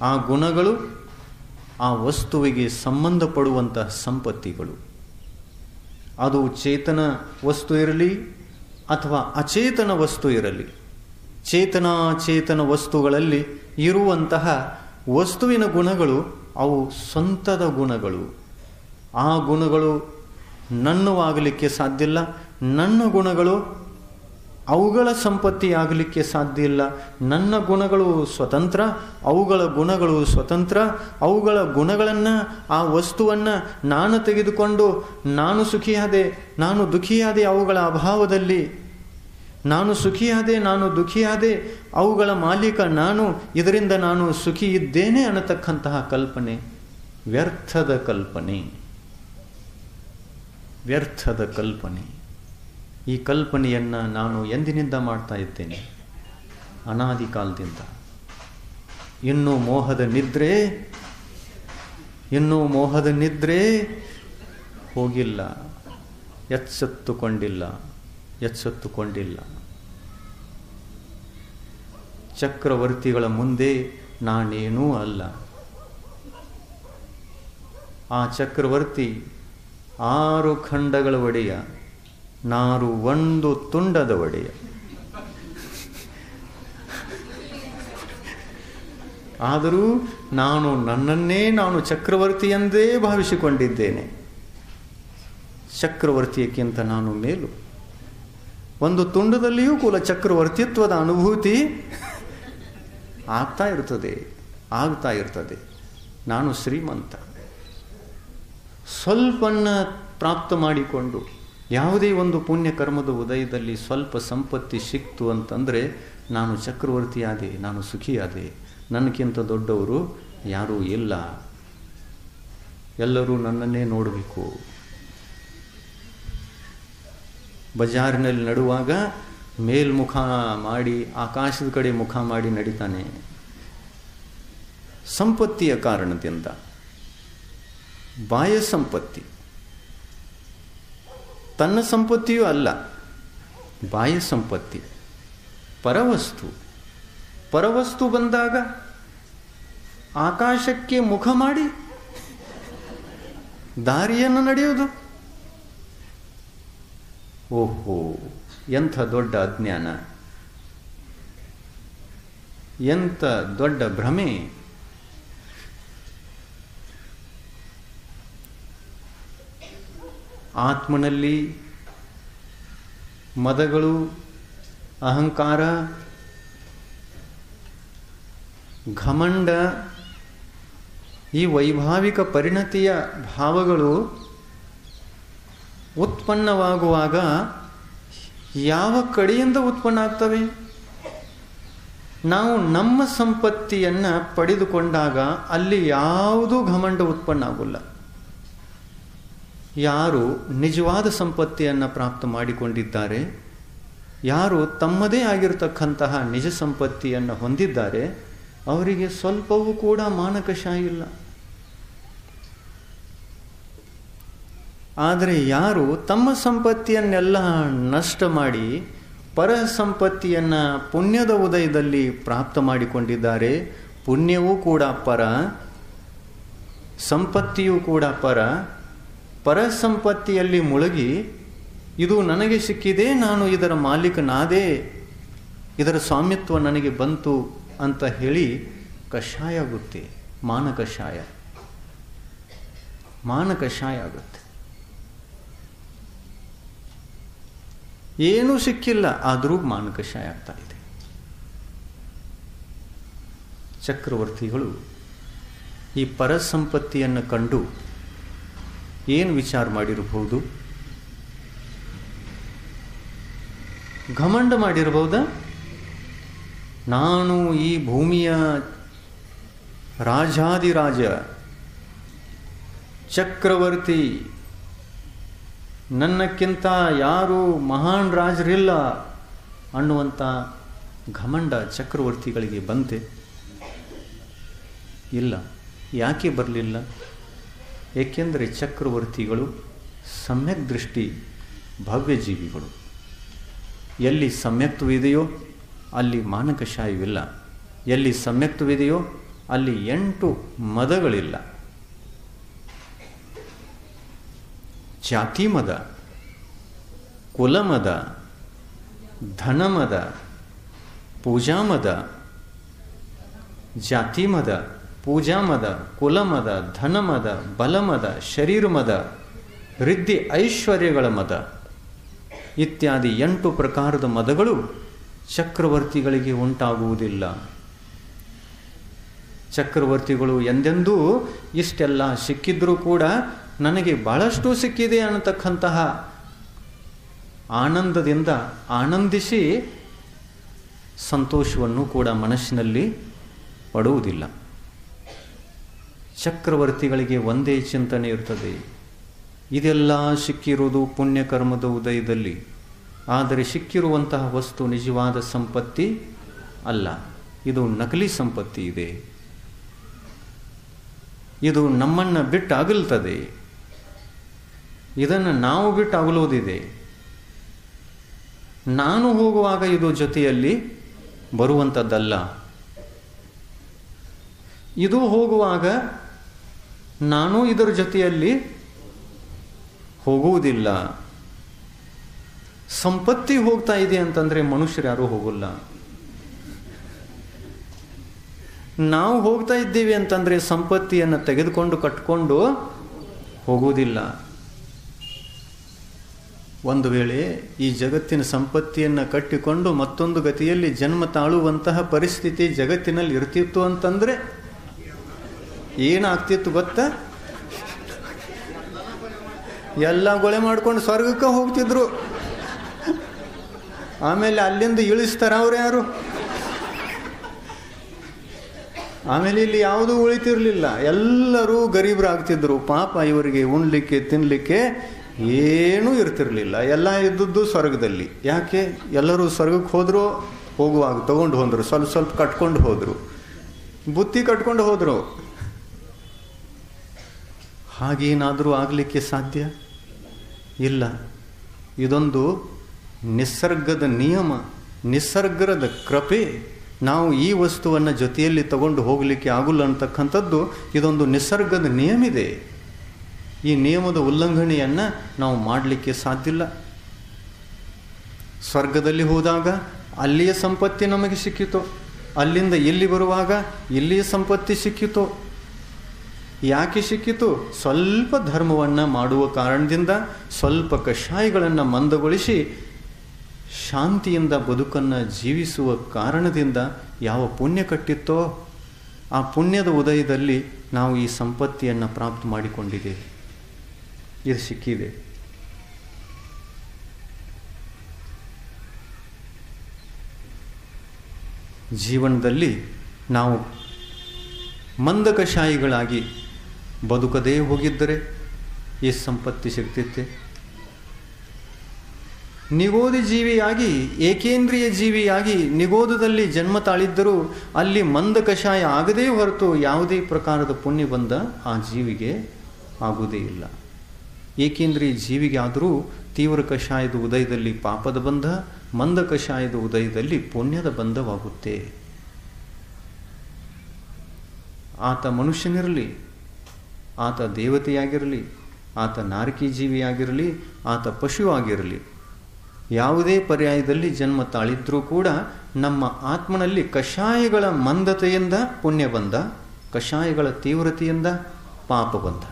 Speaker 1: ಆ ಗುಣಗಳು ಆ ವಸ್ತುವಿಗೆ ಸಂಬಂಧಪಡುವಂತಹ ಸಂಪತ್ತಿಗಳು. ಅದು ಚೇತನ ವಸ್ತು ಇರಲಿ ಅಥವಾ ಅಚೇತನ ವಸ್ತು ಇರಲಿ, ಚೇತನ ವಸ್ತುಗಳಲ್ಲಿ ಇರುವಂತಹ ವಸ್ತುವಿನ ಗುಣಗಳು ಅವು ಸ್ವಂತದ ಗುಣಗಳು. ಆ ಗುಣಗಳು ನನ್ನವಾಗಲಿಕ್ಕೆ ಸಾಧ್ಯ ಇಲ್ಲ. ನನ್ನ ಗುಣಗಳು ಅವುಗಳ ಸಂಪತ್ತಿ ಆಗಲಿಕ್ಕೆ ಸಾಧ್ಯ ಇಲ್ಲ. ನನ್ನ ಗುಣಗಳು ಸ್ವತಂತ್ರ, ಅವುಗಳ ಗುಣಗಳು ಸ್ವತಂತ್ರ. ಅವುಗಳ ಗುಣಗಳನ್ನು, ಆ ವಸ್ತುವನ್ನು ನಾನು ತೆಗೆದುಕೊಂಡು ನಾನು ಸುಖಿಯಾದೆ, ನಾನು ದುಃಖಿಯಾದೆ ಅವುಗಳ ಅಭಾವದಲ್ಲಿ. ನಾನು ಸುಖಿಯಾದೆ, ನಾನು ದುಃಖಿಯಾದೆ, ಅವುಗಳ ಮಾಲೀಕ ನಾನು, ಇದರಿಂದ ನಾನು ಸುಖಿ ಇದ್ದೇನೆ ಅನ್ನತಕ್ಕಂತಹ ಕಲ್ಪನೆ ವ್ಯರ್ಥದ ಕಲ್ಪನೆ. ವ್ಯರ್ಥದ ಕಲ್ಪನೆ. ಈ ಕಲ್ಪನೆಯನ್ನು ನಾನು ಎಂದಿನಿಂದ ಮಾಡ್ತಾ ಇದ್ದೇನೆ? ಅನಾದಿ ಕಾಲದಿಂದ. ಇನ್ನೂ ಮೋಹದ ನಿದ್ರೆ ಹೋಗಿಲ್ಲ, ಎಚ್ಚೆತ್ತುಕೊಂಡಿಲ್ಲ. ಚಕ್ರವರ್ತಿಗಳ ಮುಂದೆ ನಾನೇನೂ ಅಲ್ಲ. ಆ ಚಕ್ರವರ್ತಿ 6 ಖಂಡಗಳ ಒಡೆಯ, ನಾನು 1 ತುಂಡದ ಒಡೆಯ. ಆದರೂ ನನ್ನನ್ನೇ ನಾನು ಚಕ್ರವರ್ತಿ ಎಂದೇ ಭಾವಿಸಿಕೊಂಡಿದ್ದೇನೆ. ಚಕ್ರವರ್ತಿಯಕ್ಕಿಂತ ನಾನು ಮೇಲು. 1 ತುಂಡದಲ್ಲಿಯೂ ಕೂಡ ಚಕ್ರವರ್ತಿತ್ವದ ಅನುಭೂತಿ ಆಗ್ತಾ ಇರ್ತದೆ. ನಾನು ಶ್ರೀಮಂತ. ಸ್ವಲ್ಪನ್ನ ಪ್ರಾಪ್ತ ಮಾಡಿಕೊಂಡು, ಯಾವುದೇ ಒಂದು ಪುಣ್ಯ ಕರ್ಮದ ಉದಯದಲ್ಲಿ ಸ್ವಲ್ಪ ಸಂಪತ್ತಿ ಸಿಕ್ತು ಅಂತಂದರೆ ನಾನು ಚಕ್ರವರ್ತಿಯಾದೆ, ನಾನು ಸುಖಿಯಾದೆ, ನನಗಿಂತ ದೊಡ್ಡವರು ಯಾರೂ ಇಲ್ಲ, ಎಲ್ಲರೂ ನನ್ನನ್ನೇ ನೋಡಬೇಕು. ಬಜಾರಿನಲ್ಲಿ ನಡುವಾಗ ಮೇಲ್ಮುಖ ಮಾಡಿ, ಆಕಾಶದ ಕಡೆ ಮುಖ ಮಾಡಿ ನಡೀತಾನೆ. ಸಂಪತ್ತಿಯ ಕಾರಣದಿಂದ. ಬಾಹ್ಯ ಸಂಪತ್ತಿ, ತನ್ನ ಸಂಪತ್ತಿಯೂ ಅಲ್ಲ, ಬಾಹ್ಯ ಸಂಪತ್ತಿ, ಪರವಸ್ತು ಬಂದಾಗ ಆಕಾಶಕ್ಕೆ ಮುಖ ಮಾಡಿ ದಾರಿಯನ್ನು ನಡೆಯುವುದು. ಓಹೋ, ಎಂಥ ದೊಡ್ಡ ಅಜ್ಞಾನ, ಎಂಥ ದೊಡ್ಡ ಭ್ರಮೆ. ಆತ್ಮನಲ್ಲಿ ಮದಗಳು, ಅಹಂಕಾರ, ಘಮಂಡ, ಈ ವೈಭಾವಿಕ ಪರಿಣತಿಯ ಭಾವಗಳು ಉತ್ಪನ್ನವಾಗುವಾಗ ಯಾವ ಕಡೆಯಿಂದ ಉತ್ಪನ್ನ ಆಗ್ತವೆ? ನಾವು ನಮ್ಮ ಸಂಪತ್ತಿಯನ್ನು ಪಡೆದುಕೊಂಡಾಗ ಅಲ್ಲಿ ಯಾವುದೂ ಘಮಂಡ ಉತ್ಪನ್ನ ಆಗೋಲ್ಲ. ಯಾರು ನಿಜವಾದ ಸಂಪತ್ತಿಯನ್ನು ಪ್ರಾಪ್ತ ಮಾಡಿಕೊಂಡಿದ್ದಾರೆ, ಯಾರು ತಮ್ಮದೇ ಆಗಿರತಕ್ಕಂತಹ ನಿಜ ಸಂಪತ್ತಿಯನ್ನು ಹೊಂದಿದ್ದಾರೆ, ಅವರಿಗೆ ಸ್ವಲ್ಪವೂ ಕೂಡ ಮಾನಕಶಾಹಿ ಇಲ್ಲ. ಆದರೆ ಯಾರು ತಮ್ಮ ಸಂಪತ್ತಿಯನ್ನೆಲ್ಲ ನಷ್ಟ ಮಾಡಿ ಪರ ಸಂಪತ್ತಿಯನ್ನು ಪುಣ್ಯದ ಉದಯದಲ್ಲಿ ಪ್ರಾಪ್ತ ಮಾಡಿಕೊಂಡಿದ್ದಾರೆ, ಪುಣ್ಯವೂ ಕೂಡ ಪರ, ಸಂಪತ್ತಿಯೂ ಕೂಡ ಪರ ಸಂಪತ್ತಿಯಲ್ಲಿ ಮುಳುಗಿ ಇದು ನನಗೆ ಸಿಕ್ಕಿದೆ, ನಾನು ಇದರ ಮಾಲೀಕನಾದೆ, ಇದರ ಸ್ವಾಮಿತ್ವ ನನಗೆ ಬಂತು ಅಂತ ಹೇಳಿ ಕಷಾಯ ಆಗುತ್ತೆ. ಮಾನಕಷಾಯ ಆಗುತ್ತೆ. ಏನೂ ಸಿಕ್ಕಿಲ್ಲ, ಆದರೂ ಮಾನಕಷಾಯ ಆಗ್ತಾ ಇದೆ. ಚಕ್ರವರ್ತಿಗಳು ಈ ಪರಸಂಪತ್ತಿಯನ್ನು ಕಂಡು ಏನು ವಿಚಾರ ಮಾಡಿರಬಹುದು? ಘಮಂಡ ಮಾಡಿರಬಹುದಾ? ನಾನು ಈ ಭೂಮಿಯ ರಾಜಾದಿರಾಜ, ಚಕ್ರವರ್ತಿ, ನನ್ನಕ್ಕಿಂತ ಯಾರೂ ಮಹಾನ್ ರಾಜರಿಲ್ಲ ಅನ್ನುವಂಥ ಘಮಂಡ ಚಕ್ರವರ್ತಿಗಳಿಗೆ ಬಂತೆ? ಇಲ್ಲ. ಯಾಕೆ ಬರಲಿಲ್ಲ? ಏಕೆಂದರೆ ಚಕ್ರವರ್ತಿಗಳು ಸಮ್ಯಕ್ ದೃಷ್ಟಿ ಭವ್ಯ ಜೀವಿಗಳು. ಎಲ್ಲಿ ಸಮ್ಯಕ್ತ್ವವಿದೆಯೋ ಅಲ್ಲಿ ಮಾನಕಷಾಯವಿಲ್ಲ, ಎಲ್ಲಿ ಸಮ್ಯಕ್ತ್ವವಿದೆಯೋ ಅಲ್ಲಿ 8 ಮದಗಳಿಲ್ಲ. ಜಾತಿ ಮದ, ಕುಲಮದ, ಧನಮದ, ಪೂಜಾಮದ, ಜಾತಿ ಮದ, ಪೂಜಾಮದ, ಕುಲಮದ, ಧನಮದ, ಬಲಮದ, ಶರೀರಮದ, ರಿದ್ಧಿ ಐಶ್ವರ್ಯಗಳ ಮದ ಇತ್ಯಾದಿ 8 ಪ್ರಕಾರದ ಮದಗಳು ಚಕ್ರವರ್ತಿಗಳಿಗೆ ಉಂಟಾಗುವುದಿಲ್ಲ. ಚಕ್ರವರ್ತಿಗಳು ಎಂದೆಂದೂ ಇಷ್ಟೆಲ್ಲ ಸಿಕ್ಕಿದ್ರೂ ಕೂಡ ನನಗೆ ಬಹಳಷ್ಟು ಸಿಕ್ಕಿದೆ ಅನ್ನತಕ್ಕಂತಹ ಆನಂದದಿಂದ ಆನಂದಿಸಿ ಸಂತೋಷವನ್ನು ಕೂಡ ಮನಸ್ಸಿನಲ್ಲಿ ಪಡುವುದಿಲ್ಲ. ಚಕ್ರವರ್ತಿಗಳಿಗೆ ಒಂದೇ ಚಿಂತನೆ ಇರ್ತದೆ, ಇದೆಲ್ಲ ಸಿಕ್ಕಿರುವುದು ಪುಣ್ಯಕರ್ಮದ ಉದಯದಲ್ಲಿ. ಆದರೆ ಸಿಕ್ಕಿರುವಂತಹ ವಸ್ತು ನಿಜವಾದ ಸಂಪತ್ತಿ ಅಲ್ಲ, ಇದು ನಕಲಿ ಸಂಪತ್ತಿ ಇದೆ. ಇದು ನಮ್ಮನ್ನು ಬಿಟ್ಟು ಅಗಲ್ತದೆ, ಇದನ್ನು ನಾವು ಬಿಟ್ಟು ಅಗಲೋದಿದೆ. ನಾನು ಹೋಗುವಾಗ ಇದು ಜೊತೆಯಲ್ಲಿ ಬರುವಂಥದ್ದಲ್ಲ, ಇದು ಹೋಗುವಾಗ ನಾನು ಇದರ ಜೊತೆಯಲ್ಲಿ ಹೋಗುವುದಿಲ್ಲ. ಸಂಪತ್ತಿ ಹೋಗ್ತಾ ಇದೆ ಅಂತಂದರೆ ಮನುಷ್ಯರು ಯಾರೂ ಹೋಗಲ್ಲ. ನಾವು ಹೋಗ್ತಾ ಇದ್ದೀವಿ ಅಂತಂದರೆ ಸಂಪತ್ತಿಯನ್ನು ತೆಗೆದುಕೊಂಡು ಕಟ್ಕೊಂಡು ಹೋಗುವುದಿಲ್ಲ. ಒಂದು ವೇಳೆ ಈ ಜಗತ್ತಿನ ಸಂಪತ್ತಿಯನ್ನು ಕಟ್ಟಿಕೊಂಡು ಮತ್ತೊಂದು ಗತಿಯಲ್ಲಿ ಜನ್ಮ ತಾಳುವಂತಹ ಪರಿಸ್ಥಿತಿ ಜಗತ್ತಿನಲ್ಲಿ ಇರ್ತಿತ್ತು ಅಂತಂದರೆ ಏನಾಗ್ತಿತ್ತು ಗೊತ್ತಾ? ಎಲ್ಲ ಗೊಳೆ ಮಾಡ್ಕೊಂಡು ಸ್ವರ್ಗಕ್ಕೆ ಹೋಗ್ತಿದ್ರು. ಆಮೇಲೆ ಅಲ್ಲಿಂದ ಇಳಿಸ್ತಾರ ಅವ್ರು ಯಾರು? ಆಮೇಲೆ ಇಲ್ಲಿ ಯಾವುದೂ ಉಳಿತಿರ್ಲಿಲ್ಲ, ಎಲ್ಲರೂ ಗರೀಬರಾಗ್ತಿದ್ರು. ಪಾಪ ಇವರಿಗೆ ಉಣ್ಲಿಕ್ಕೆ ತಿನ್ನಲಿಕ್ಕೆ ಏನೂ ಇರ್ತಿರ್ಲಿಲ್ಲ. ಎಲ್ಲ ಇದ್ದದ್ದು ಸ್ವರ್ಗದಲ್ಲಿ. ಯಾಕೆ? ಎಲ್ಲರೂ ಸ್ವರ್ಗಕ್ಕೆ ಹೋದ್ರು, ಹೋಗುವಾಗ ತಗೊಂಡು ಹೋದ್ರು, ಸ್ವಲ್ಪ ಸ್ವಲ್ಪ ಕಟ್ಕೊಂಡು ಹೋದರು, ಬುತ್ತಿ ಕಟ್ಕೊಂಡು ಹೋದರು. ಹಾಗೇನಾದರೂ ಆಗಲಿಕ್ಕೆ ಸಾಧ್ಯ ಇಲ್ಲ. ಇದೊಂದು ನಿಸರ್ಗದ ನಿಯಮ, ನಿಸರ್ಗದ ಕೃಪೆ. ನಾವು ಈ ವಸ್ತುವನ್ನು ಜೊತೆಯಲ್ಲಿ ತಗೊಂಡು ಹೋಗಲಿಕ್ಕೆ ಆಗುಲ್ಲ ಅಂತಕ್ಕಂಥದ್ದು ಇದೊಂದು ನಿಸರ್ಗದ ನಿಯಮ ಇದೆ. ಈ ನಿಯಮದ ಉಲ್ಲಂಘನೆಯನ್ನು ನಾವು ಮಾಡಲಿಕ್ಕೆ ಸಾಧ್ಯ ಇಲ್ಲ. ಸ್ವರ್ಗದಲ್ಲಿ ಹೋದಾಗ ಅಲ್ಲಿಯ ಸಂಪತ್ತಿ ನಮಗೆ ಸಿಕ್ಕಿತು, ಅಲ್ಲಿಂದ ಇಲ್ಲಿ ಬರುವಾಗ ಇಲ್ಲಿಯ ಸಂಪತ್ತಿ ಸಿಕ್ಕಿತು. ಯಾಕೆ ಸಿಕ್ಕಿತು? ಸ್ವಲ್ಪ ಧರ್ಮವನ್ನು ಮಾಡುವ ಕಾರಣದಿಂದ, ಸ್ವಲ್ಪ ಕಷಾಯಗಳನ್ನು ಮಂದಗೊಳಿಸಿ ಶಾಂತಿಯಿಂದ ಬದುಕನ್ನು ಜೀವಿಸುವ ಕಾರಣದಿಂದ ಯಾವ ಪುಣ್ಯ ಕಟ್ಟಿತ್ತೋ ಆ ಪುಣ್ಯದ ಉದಯದಲ್ಲಿ ನಾವು ಈ ಸಂಪತ್ತಿಯನ್ನು ಪ್ರಾಪ್ತ ಮಾಡಿಕೊಂಡಿದ್ದೇವೆ. ಇದು ಸಿಕ್ಕಿದೆ. ಜೀವನದಲ್ಲಿ ನಾವು ಮಂದಕಶಾಹಿಗಳಾಗಿ ಬದುಕದೇ ಹೋಗಿದ್ದರೆ ಈ ಸಂಪತ್ತಿ ಸಿಗ್ತಿತ್ತೆ. ನಿಗೋದಿ ಜೀವಿಯಾಗಿ, ಏಕೇಂದ್ರಿಯ ಜೀವಿಯಾಗಿ ನಿಗೋದದಲ್ಲಿ ಜನ್ಮ ತಾಳಿದ್ದರೂ ಅಲ್ಲಿ ಮಂದ ಕಷಾಯ ಆಗದೇ ಹೊರತು ಯಾವುದೇ ಪ್ರಕಾರದ ಪುಣ್ಯ ಬಂದ ಆ ಜೀವಿಗೆ ಆಗುವುದೇ ಇಲ್ಲ. ಏಕೇಂದ್ರಿಯ ಜೀವಿಗೆ ಆದರೂ ತೀವ್ರ ಕಷಾಯದ ಉದಯದಲ್ಲಿ ಪಾಪದ ಬಂಧ, ಮಂದ ಕಷಾಯದ ಉದಯದಲ್ಲಿ ಪುಣ್ಯದ ಬಂಧವಾಗುತ್ತೆ. ಆತ ಮನುಷ್ಯನಿರಲಿ, ಆತ ದೇವತೆಯಾಗಿರಲಿ, ಆತ ನಾರಕಿ ಜೀವಿಯಾಗಿರಲಿ, ಆತ ಪಶು ಆಗಿರಲಿ, ಯಾವುದೇ ಪರ್ಯಾಯದಲ್ಲಿ ಜನ್ಮ ತಾಳಿದ್ರೂ ಕೂಡ ನಮ್ಮ ಆತ್ಮನಲ್ಲಿ ಕಷಾಯಗಳ ಮಂದತೆಯಿಂದ ಪುಣ್ಯ ಬಂದ, ಕಷಾಯಗಳ ತೀವ್ರತೆಯಿಂದ ಪಾಪ ಬಂದ.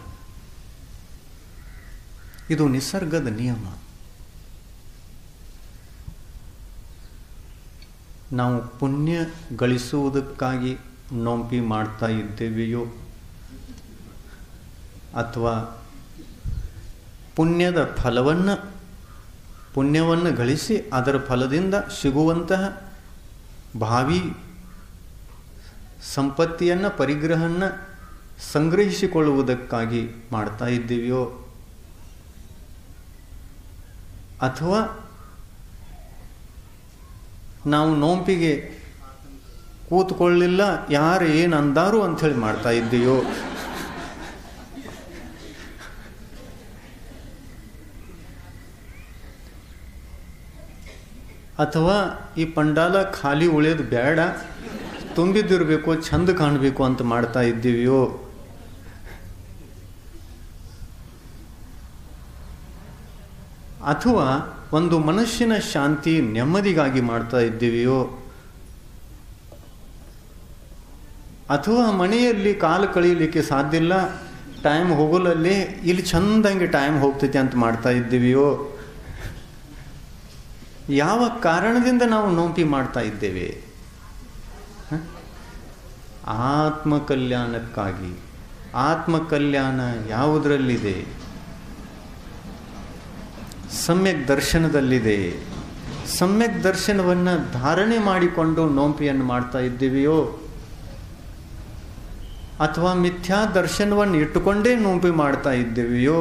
Speaker 1: ಇದು ನಿಸರ್ಗದ ನಿಯಮ. ನಾವು ಪುಣ್ಯ ಗಳಿಸುವುದಕ್ಕಾಗಿ ನೋಂಪಿ ಮಾಡ್ತಾ ಇದ್ದೇವೆಯೋ ಅಥವಾ ಪುಣ್ಯವನ್ನು ಗಳಿಸಿ ಅದರ ಫಲದಿಂದ ಸಿಗುವಂತಹ ಭಾವಿ ಸಂಪತ್ತಿಯನ್ನು, ಪರಿಗ್ರಹವನ್ನು ಸಂಗ್ರಹಿಸಿಕೊಳ್ಳುವುದಕ್ಕಾಗಿ ಮಾಡ್ತಾ ಇದ್ದೀವಿಯೋ ಅಥವಾ ನಾವು ನೋಂಪಿಗೆ ಕೂತ್ಕೊಳ್ಳಿಲ್ಲ, ಯಾರು ಏನು ಅಂದಾರು ಅಂಥೇಳಿ ಮಾಡ್ತಾ ಇದ್ದೀಯೋ ಅಥವಾ ಈ ಪಂಡಾಲ ಖಾಲಿ ಉಳಿಯೋದು ಬೇಡ, ತುಂಬಿದ್ದಿರಬೇಕು, ಚಂದ ಕಾಣಬೇಕು ಅಂತ ಮಾಡ್ತಾ ಇದ್ದೀವಿಯೋ ಅಥವಾ ಒಂದು ಮನಸ್ಸಿನ ಶಾಂತಿ ನೆಮ್ಮದಿಗಾಗಿ ಮಾಡ್ತಾ ಇದ್ದೀವಿಯೋ ಅಥವಾ ಮನೆಯಲ್ಲಿ ಕಾಲು ಕಳೀಲಿಕ್ಕೆ ಸಾಧ್ಯ ಇಲ್ಲ, ಟೈಮ್ ಹೋಗಲಲ್ಲಿ ಇಲ್ಲಿ ಚಂದಂಗೆ ಟೈಮ್ ಹೋಗ್ತೈತೆ ಅಂತ ಮಾಡ್ತಾ ಇದ್ದೀವಿಯೋ? ಯಾವ ಕಾರಣದಿಂದ ನಾವು ನೋಂಪಿ ಮಾಡ್ತಾ ಇದ್ದೇವೆ? ಆತ್ಮಕಲ್ಯಾಣಕ್ಕಾಗಿ. ಆತ್ಮಕಲ್ಯಾಣ ಯಾವುದರಲ್ಲಿದೆ? ಸಮ್ಯಕ್ ದರ್ಶನದಲ್ಲಿದೆ. ಸಮ್ಯಕ್ ದರ್ಶನವನ್ನು ಧಾರಣೆ ಮಾಡಿಕೊಂಡು ನೋಂಪಿಯನ್ನು ಮಾಡ್ತಾ ಇದ್ದೀವಿಯೋ ಅಥವಾ ಮಿಥ್ಯಾ ದರ್ಶನವನ್ನು ಇಟ್ಟುಕೊಂಡೇ ನೋಂಪಿ ಮಾಡ್ತಾ ಇದ್ದೀವಿಯೋ?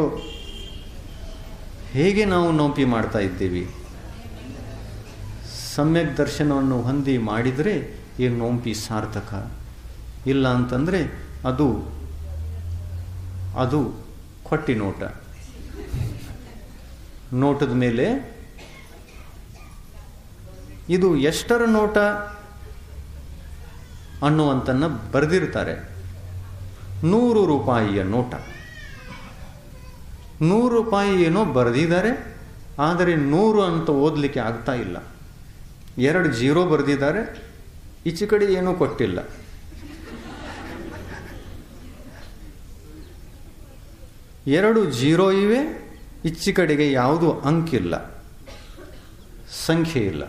Speaker 1: ಹೇಗೆ ನಾವು ನೋಂಪಿ ಮಾಡ್ತಾ ಇದ್ದೀವಿ? ಸಮ್ಯಕ್ ದರ್ಶನವನ್ನು ಹೊಂದಿ ಮಾಡಿದರೆ ಈ ನೋಂಪಿ ಸಾರ್ಥಕ. ಇಲ್ಲ ಅಂತಂದರೆ ಅದು ಕೊಟ್ಟಿ ನೋಟ. ನೋಟದ ಮೇಲೆ ಇದು ಎಷ್ಟರ ನೋಟ ಅನ್ನುವಂತನ್ನ ಬರೆದಿರ್ತಾರೆ. 100 ರೂಪಾಯಿಯ ನೋಟ. 100 ರೂಪಾಯಿ ಏನೋ ಬರೆದಿದ್ದಾರೆ, ಆದರೆ 100 ಅಂತ ಓದಲಿಕ್ಕೆ ಆಗ್ತಾ ಇಲ್ಲ. 2 0 ಬರೆದಿದ್ದಾರೆ, ಈಚೆ ಕಡೆ ಏನೂ ಕೊಟ್ಟಿಲ್ಲ. ಎರಡು 0 ಇವೆ, ಈಚೆ ಕಡೆಗೆ ಯಾವುದು ಅಂಕಿಲ್ಲ, ಸಂಖ್ಯೆ ಇಲ್ಲ.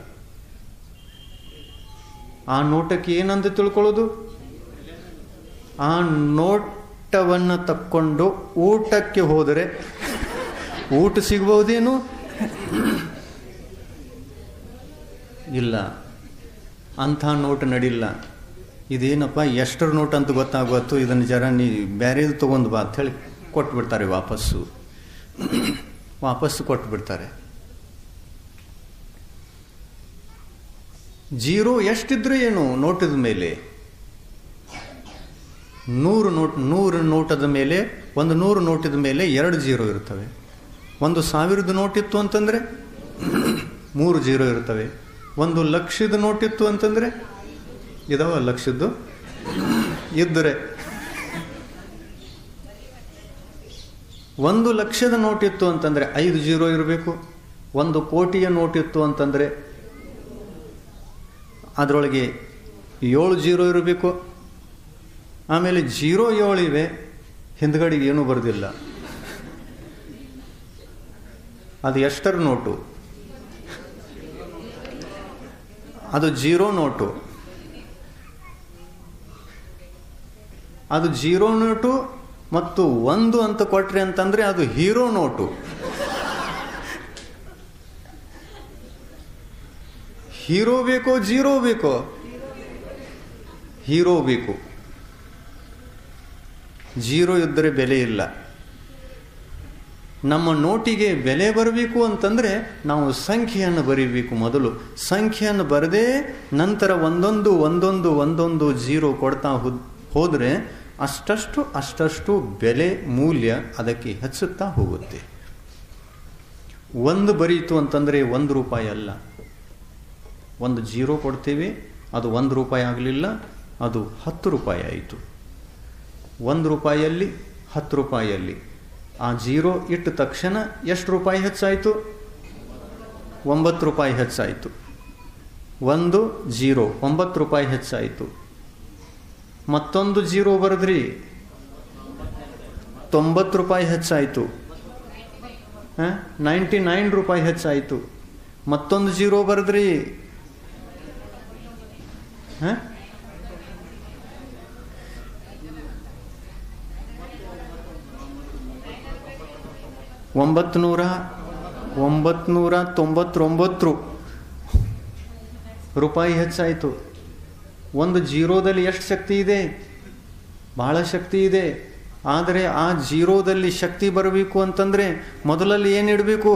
Speaker 1: ಆ ನೋಟಕ್ಕೆ ಏನಂತ ತಿಳ್ಕೊಳ್ಳೋದು? ಆ ನೋಟವನ್ನು ತಕ್ಕೊಂಡು ಊಟಕ್ಕೆ ಹೋದರೆ ಊಟ ಸಿಗ್ಬಹುದೇನು? ಇಲ್ಲ, ಅಂಥ ನೋಟ್ ನಡಿಲ್ಲ. ಇದೇನಪ್ಪ ಎಷ್ಟರ ನೋಟ್ ಅಂತ ಗೊತ್ತಾಗುತ್ತೋ, ಇದನ್ನು ಜರ ನೀ ಬ್ಯಾರೇದು ತೊಗೊಂಡು ಬಾ ಅಂತ ಹೇಳಿ ಕೊಟ್ಬಿಡ್ತಾರೆ. ವಾಪಸ್ಸು ಕೊಟ್ಬಿಡ್ತಾರೆ. 0 ಎಷ್ಟಿದ್ರೆ ಏನು ನೋಟದ ಮೇಲೆ? 100 ನೋಟದ ಮೇಲೆ, ಒಂದು 100 ನೋಟದ ಮೇಲೆ 2 0 ಇರ್ತವೆ. 1,000 ನೋಟಿತ್ತು ಅಂತಂದರೆ 3 0 ಇರ್ತವೆ. 1,00,000 ನೋಟಿತ್ತು ಅಂತಂದರೆ ಇದಾವ ಲಕ್ಷದ್ದು ಇದ್ದರೆ. 1,00,000 ನೋಟಿತ್ತು ಅಂತಂದರೆ 5 0 ಇರಬೇಕು. 1 ಕೋಟಿಯ ನೋಟಿತ್ತು ಅಂತಂದರೆ ಅದರೊಳಗೆ 7 0 ಇರಬೇಕು. ಆಮೇಲೆ 0 7 ಇವೆ, ಹಿಂದ್ಗಡೆಗೆ ಏನೂ ಬರೆದಿಲ್ಲ. ಅದು ಎಷ್ಟರ ನೋಟು? ಅದು 0 ನೋಟು. ಅದು 0 ನೋಟು ಮತ್ತು 1 ಅಂತ ಕೊಟ್ರೆ ಅಂತಂದ್ರೆ ಅದು ಹೀರೋ ನೋಟು. ಹೀರೋ ಬೇಕೋ 0 ಬೇಕೋ? ಹೀರೋ ಬೇಕು. 0 ಇದ್ದರೆ ಬೆಲೆ ಇಲ್ಲ. ನಮ್ಮ ನೋಟಿಗೆ ಬೆಲೆ ಬರಬೇಕು ಅಂತಂದರೆ ನಾವು ಸಂಖ್ಯೆಯನ್ನು ಬರೀಬೇಕು. ಮೊದಲು ಸಂಖ್ಯೆಯನ್ನು ಬರದೇ ನಂತರ ಒಂದೊಂದು 0 ಕೊಡ್ತಾ ಹೋದರೆ ಅಷ್ಟಷ್ಟು ಬೆಲೆ ಮೂಲ್ಯ ಅದಕ್ಕೆ ಹೆಚ್ಚುತ್ತಾ ಹೋಗುತ್ತೆ. 1 ಬರೀತು ಅಂತಂದರೆ 1 ರೂಪಾಯಿ ಅಲ್ಲ. 1 0 ಕೊಡ್ತೇವೆ, ಅದು 1 ರೂಪಾಯಿ ಆಗಲಿಲ್ಲ, ಅದು 10 ರೂಪಾಯಿ ಆಯಿತು. 1 ರೂಪಾಯಿಯಲ್ಲಿ 10 ರೂಪಾಯಿಯಲ್ಲಿ ಆ 0 ಇಟ್ಟ ತಕ್ಷಣ ಎಷ್ಟು ರೂಪಾಯಿ ಹೆಚ್ಚಾಯಿತು? 9 ರೂಪಾಯಿ ಹೆಚ್ಚಾಯಿತು. 1 0 9 ರೂಪಾಯಿ ಹೆಚ್ಚಾಯಿತು. ಮತ್ತೊಂದು 0 ಬರೆದ್ರಿ, 90 ರೂಪಾಯಿ ಹೆಚ್ಚಾಯಿತು. 99 ರೂಪಾಯಿ ಹೆಚ್ಚಾಯಿತು. ಮತ್ತೊಂದು 0 ಬರೆದ್ರಿ, 999 ರೂಪಾಯಿ ಹೆಚ್ಚಾಯಿತು. ಒಂದು 0ದಲ್ಲಿ ಎಷ್ಟು ಶಕ್ತಿ ಇದೆ? ಬಹಳ ಶಕ್ತಿ ಇದೆ. ಆದರೆ ಆ 0ದಲ್ಲಿ ಶಕ್ತಿ ಬರಬೇಕು ಅಂತಂದರೆ ಮೊದಲಲ್ಲಿ ಏನು ಇಡಬೇಕು?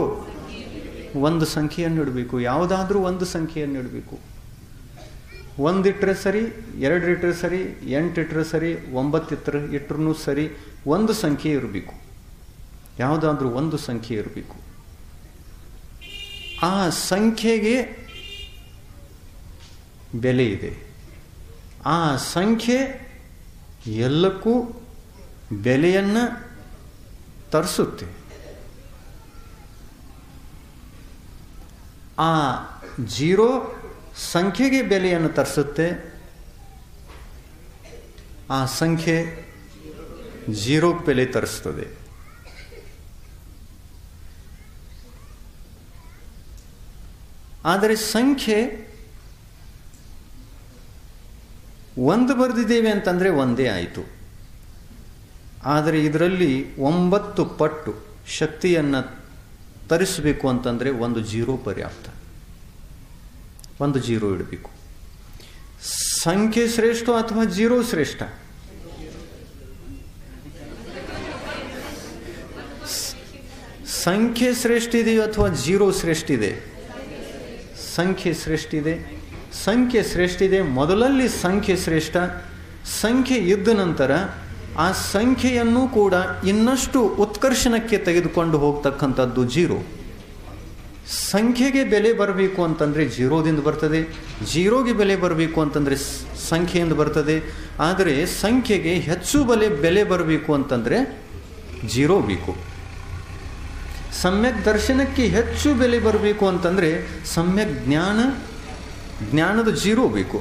Speaker 1: ಒಂದು ಸಂಖ್ಯೆಯನ್ನು ಇಡಬೇಕು. ಯಾವುದಾದ್ರೂ ಒಂದು ಸಂಖ್ಯೆಯನ್ನು ಇಡಬೇಕು. 1 ಇಟ್ಟರೆ ಸರಿ, 2 ಇಟ್ಟರೆ ಸರಿ, 8 ಇಟ್ಟರೆ ಸರಿ, 9 ಇಟ್ಟರೂ ಸರಿ, ಒಂದು ಸಂಖ್ಯೆ ಇರಬೇಕು. ಯಾವುದಾದ್ರೂ ಒಂದು ಸಂಖ್ಯೆ ಇರಬೇಕು. ಆ ಸಂಖ್ಯೆಗೆ ಬೆಲೆ ಇದೆ. ಆ ಸಂಖ್ಯೆ ಎಲ್ಲಕ್ಕೂ ಬೆಲೆಯನ್ನು ತರಿಸುತ್ತೆ. ಆ 0 ಸಂಖ್ಯೆಗೆ ಬೆಲೆಯನ್ನು ತರಿಸುತ್ತೆ. ಆ ಸಂಖ್ಯೆ ಜೀರೋಗೆ ಬೆಲೆ ತರಿಸ್ತದೆ. ಆದರೆ ಸಂಖ್ಯೆ ಒಂದು ಬರೆದಿದ್ದೇವೆ ಅಂತಂದರೆ ಒಂದೇ ಆಯಿತು. ಆದರೆ ಇದರಲ್ಲಿ 9 ಪಟ್ಟು ಶಕ್ತಿಯನ್ನು ತರಿಸಬೇಕು ಅಂತಂದರೆ ಒಂದು ಜೀರೋ ಪರ್ಯಾಪ್ತ, ಒಂದು ಜೀರೋ ಇಡಬೇಕು. ಸಂಖ್ಯೆ ಶ್ರೇಷ್ಠ ಅಥವಾ ಜೀರೋ ಶ್ರೇಷ್ಠ? ಸಂಖ್ಯೆ ಶ್ರೇಷ್ಠ ಇದೆಯೋ ಅಥವಾ ಜೀರೋ ಶ್ರೇಷ್ಠ ಇದೆ? ಸಂಖ್ಯೆ ಶ್ರೇಷ್ಠ ಇದೆ. ಸಂಖ್ಯೆ ಶ್ರೇಷ್ಠ ಇದೆ. ಮೊದಲಲ್ಲಿ ಸಂಖ್ಯೆ ಶ್ರೇಷ್ಠ. ಸಂಖ್ಯೆ ಇದ್ದ ನಂತರ ಆ ಸಂಖ್ಯೆಯನ್ನು ಕೂಡ ಇನ್ನಷ್ಟು ಉತ್ಕರ್ಷಣಕ್ಕೆ ತೆಗೆದುಕೊಂಡು ಹೋಗ್ತಕ್ಕಂಥದ್ದು ಜೀರೋ. ಸಂಖ್ಯೆಗೆ ಬೆಲೆ ಬರಬೇಕು ಅಂತಂದರೆ ಜೀರೋದಿಂದ ಬರ್ತದೆ, ಜೀರೋಗೆ ಬೆಲೆ ಬರಬೇಕು ಅಂತಂದರೆ ಸಂಖ್ಯೆಯಿಂದ ಬರ್ತದೆ. ಆದರೆ ಸಂಖ್ಯೆಗೆ ಹೆಚ್ಚು ಬೆಲೆ ಬರಬೇಕು ಅಂತಂದರೆ ಜೀರೋ ಬೇಕು. ಸಮ್ಯಕ್ ದರ್ಶನಕ್ಕೆ ಹೆಚ್ಚು ಬೆಲೆ ಬರಬೇಕು ಅಂತಂದರೆ ಸಮ್ಯಕ್ ಜ್ಞಾನದ ಜೀರೋ ಬೇಕು.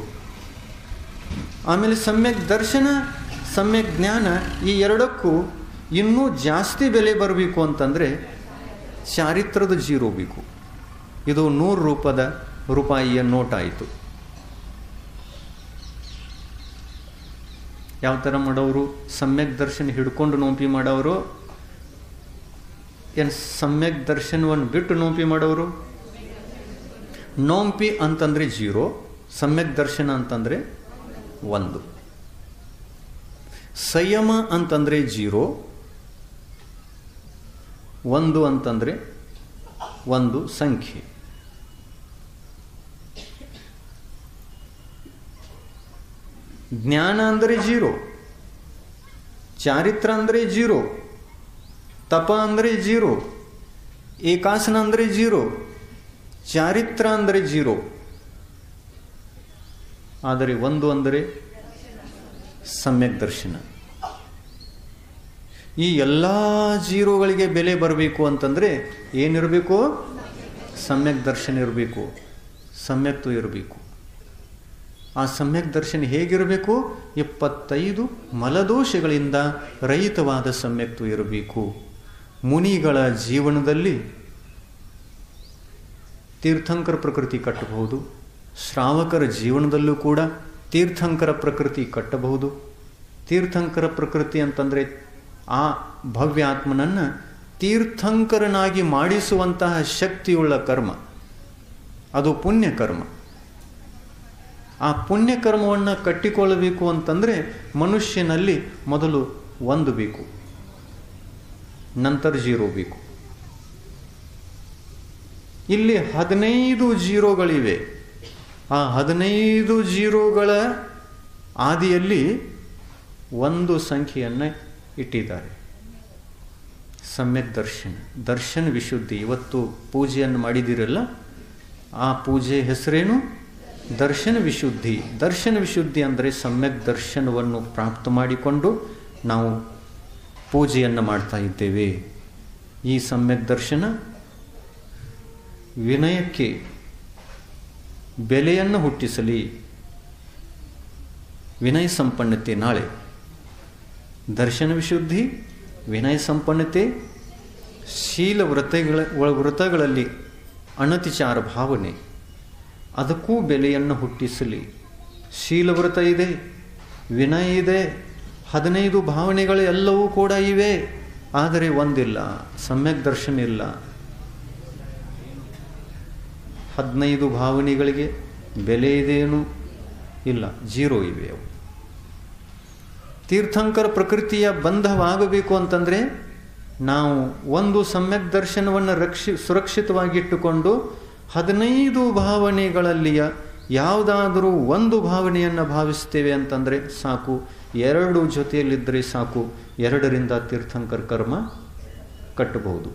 Speaker 1: ಆಮೇಲೆ ಸಮ್ಯಕ್ ದರ್ಶನ, ಸಮ್ಯಕ್ ಜ್ಞಾನ, ಈ ಎರಡಕ್ಕೂ ಇನ್ನೂ ಜಾಸ್ತಿ ಬೆಲೆ ಬರಬೇಕು ಅಂತಂದರೆ ಚಾರಿತ್ರದ ಜೀರೋ ಬೇಕು. ಇದು 100 ರೂಪಾಯಿಯ ನೋಟ್ ಆಯಿತು. ಯಾವ ಥರ ಮಾಡೋರು? ಸಮ್ಯಕ್ ದರ್ಶನ ಹಿಡ್ಕೊಂಡು ನೋಂಪಿ ಮಾಡೋರು, ಏನು ಸಮ್ಯಕ್ ದರ್ಶನವನ್ನು ಬಿಟ್ಟು ನೋಂಪಿ ಮಾಡೋರು? ನೋಂಪಿ ಅಂತಂದರೆ ಜೀರೋ, ಸಮ್ಯಕ್ ದರ್ಶನ ಅಂತಂದರೆ 1. ಸಂಯಮ ಅಂತಂದರೆ ಜೀರೋ, 1 ಅಂತಂದರೆ ಒಂದು ಸಂಖ್ಯೆ. ಜ್ಞಾನ ಅಂದರೆ ಜೀರೋ, ಚಾರಿತ್ರ ಅಂದರೆ ಜೀರೋ, ತಪ ಅಂದರೆ ಜೀರೋ, ಏಕಾಸನ ಅಂದರೆ ಜೀರೋ, ಚಾರಿತ್ರ ಅಂದರೆ ಜೀರೋ. ಆದರೆ 1 ಅಂದರೆ ಸಮ್ಯಕ್ ದರ್ಶನ. ಈ ಎಲ್ಲ ಜೀರೋಗಳಿಗೆ ಬೆಲೆ ಬರಬೇಕು ಅಂತಂದರೆ ಏನಿರಬೇಕು? ಸಮ್ಯಕ್ ದರ್ಶನ ಇರಬೇಕು, ಸಮ್ಯಕ್ತ್ವ ಇರಬೇಕು. ಆ ಸಮ್ಯಕ್ ದರ್ಶನ ಹೇಗಿರಬೇಕು? 25 ಮಲದೋಷಗಳಿಂದ ರಹಿತವಾದ ಸಮ್ಯಕ್ತ್ವ ಇರಬೇಕು. ಮುನಿಗಳ ಜೀವನದಲ್ಲಿ ತೀರ್ಥಂಕರ ಪ್ರಕೃತಿ ಕಟ್ಟಬಹುದು, ಶ್ರಾವಕರ ಜೀವನದಲ್ಲೂ ಕೂಡ ತೀರ್ಥಂಕರ ಪ್ರಕೃತಿ ಕಟ್ಟಬಹುದು. ತೀರ್ಥಂಕರ ಪ್ರಕೃತಿ ಅಂತಂದರೆ ಆ ಭವ್ಯ ಆತ್ಮನನ್ನು ತೀರ್ಥಂಕರನಾಗಿ ಮಾಡಿಸುವಂತಹ ಶಕ್ತಿಯುಳ್ಳ ಕರ್ಮ, ಅದು ಪುಣ್ಯಕರ್ಮ. ಆ ಪುಣ್ಯಕರ್ಮವನ್ನು ಕಟ್ಟಿಕೊಳ್ಳಬೇಕು ಅಂತಂದರೆ ಮನುಷ್ಯನಲ್ಲಿ ಮೊದಲು 1 ಬೇಕು, ನಂತರ ಜೀರೋ ಬೇಕು. ಇಲ್ಲಿ 15 ಜೀರೋಗಳಿವೆ. ಆ 15 ಜೀರೋಗಳ ಆದಿಯಲ್ಲಿ 1 ಸಂಖ್ಯೆಯನ್ನು ಇಟ್ಟಿದ್ದಾರೆ. ಸಮ್ಯಕ್ ದರ್ಶನ ವಿಶುದ್ಧಿ. ಇವತ್ತು ಪೂಜೆಯನ್ನು ಮಾಡಿದಿರಲ್ಲ, ಆ ಪೂಜೆ ಹೆಸರೇನು? ದರ್ಶನ ವಿಶುದ್ಧಿ. ದರ್ಶನ ವಿಶುದ್ಧಿ ಅಂದರೆ ಸಮ್ಯಕ್ ದರ್ಶನವನ್ನು ಪ್ರಾಪ್ತ ಮಾಡಿಕೊಂಡು ನಾವು ಪೂಜೆಯನ್ನು ಮಾಡ್ತಾ ಇದ್ದೇವೆ. ಈ ಸಮ್ಯಕ್ ದರ್ಶನ ವಿನಯಕ್ಕೆ ಬೆಲೆಯನ್ನು ಹುಟ್ಟಿಸಲಿ. ವಿನಯ ಸಂಪನ್ನತೆ ನಾಳೆ. ದರ್ಶನ ವಿಶುದ್ಧಿ, ವಿನಯ ಸಂಪನ್ನತೆ, ಶೀಲ ವೃತಗಳಲ್ಲಿ ಅನತಿಚಾರ ಭಾವನೆ, ಅದಕ್ಕೂ ಬೆಲೆಯನ್ನು ಹುಟ್ಟಿಸಲಿ. ಶೀಲವ್ರತ ಇದೆ, ವಿನಯ ಇದೆ, 15 ಭಾವನೆಗಳು ಎಲ್ಲವೂ ಕೂಡ ಇವೆ. ಆದರೆ ಒಂದಿಲ್ಲ, ಸಮ್ಯಕ್ ದರ್ಶನ ಇಲ್ಲ. 15 ಭಾವನೆಗಳಿಗೆ ಬೆಲೆ ಇದೆಯೇನು? ಇಲ್ಲ, ಜೀರೋ ಇವೆ ಅವು. ತೀರ್ಥಂಕರ ಪ್ರಕೃತಿಯ ಬಂಧವಾಗಬೇಕು ಅಂತಂದರೆ ನಾವು ಒಂದು ಸಮ್ಯಕ್ ದರ್ಶನವನ್ನು ಸುರಕ್ಷಿತವಾಗಿಟ್ಟುಕೊಂಡು 15 ಭಾವನೆಗಳಲ್ಲಿಯ ಯಾವುದಾದರೂ ಒಂದು ಭಾವನೆಯನ್ನು ಭಾವಿಸ್ತೇವೆ ಅಂತಂದರೆ ಸಾಕು. 2 ಜೊತೆಯಲ್ಲಿದ್ದರೆ ಸಾಕು, 2ರಿಂದ ತೀರ್ಥಂಕರ ಕರ್ಮ ಕಟ್ಟಬಹುದು.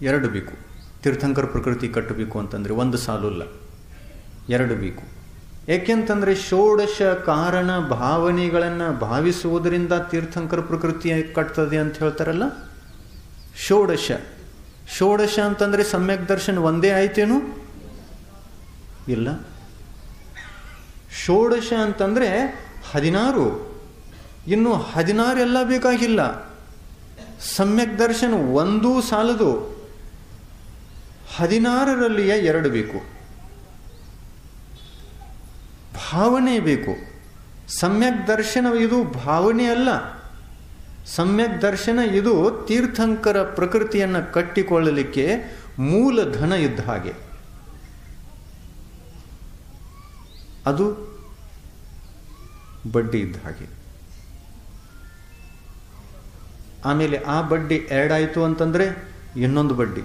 Speaker 1: 2 ಬೇಕು. ತೀರ್ಥಂಕರ ಪ್ರಕೃತಿ ಕಟ್ಟಬೇಕು ಅಂತಂದರೆ 1 ಸಾಲಲ್ಲ, 2 ಬೇಕು. ಏಕೆಂತಂದರೆ ಷೋಡಶ ಕಾರಣ ಭಾವನೆಗಳನ್ನು ಭಾವಿಸುವುದರಿಂದ ತೀರ್ಥಂಕರ ಪ್ರಕೃತಿ ಕಟ್ತದೆ ಅಂತ ಹೇಳ್ತಾರಲ್ಲ. ಷೋಡಶ ಅಂತಂದರೆ ಸಮ್ಯಕ್ ದರ್ಶನ ಒಂದೇ ಆಯ್ತೇನು? ಇಲ್ಲ. ಷೋಡಶ ಅಂತಂದರೆ 16, ಇನ್ನು 16 ಎಲ್ಲ ಬೇಕಾಗಿಲ್ಲ. ಸಮ್ಯಕ್ ದರ್ಶನ ಒಂದೂ ಸಾಲದು, 16ರಲ್ಲಿಯೇ 2 ಬೇಕು. ಭಾವನೆ ಬೇಕು. ಸಮ್ಯಕ್ ದರ್ಶನ ಇದು ಭಾವನೆ ಅಲ್ಲ. ಸಮ್ಯಕ್ ದರ್ಶನ ಇದು ತೀರ್ಥಂಕರ ಪ್ರಕೃತಿಯನ್ನು ಕಟ್ಟಿಕೊಳ್ಳಲಿಕ್ಕೆ ಮೂಲಧನ ಇದ್ದ ಹಾಗೆ. ಅದು ಬಡ್ಡಿ ಇದ್ದ ಹಾಗೆ. ಆಮೇಲೆ ಆ ಬಡ್ಡಿ ಆ್ಯಡ್ ಆಯಿತು ಅಂತಂದರೆ ಇನ್ನೊಂದು ಬಡ್ಡಿ,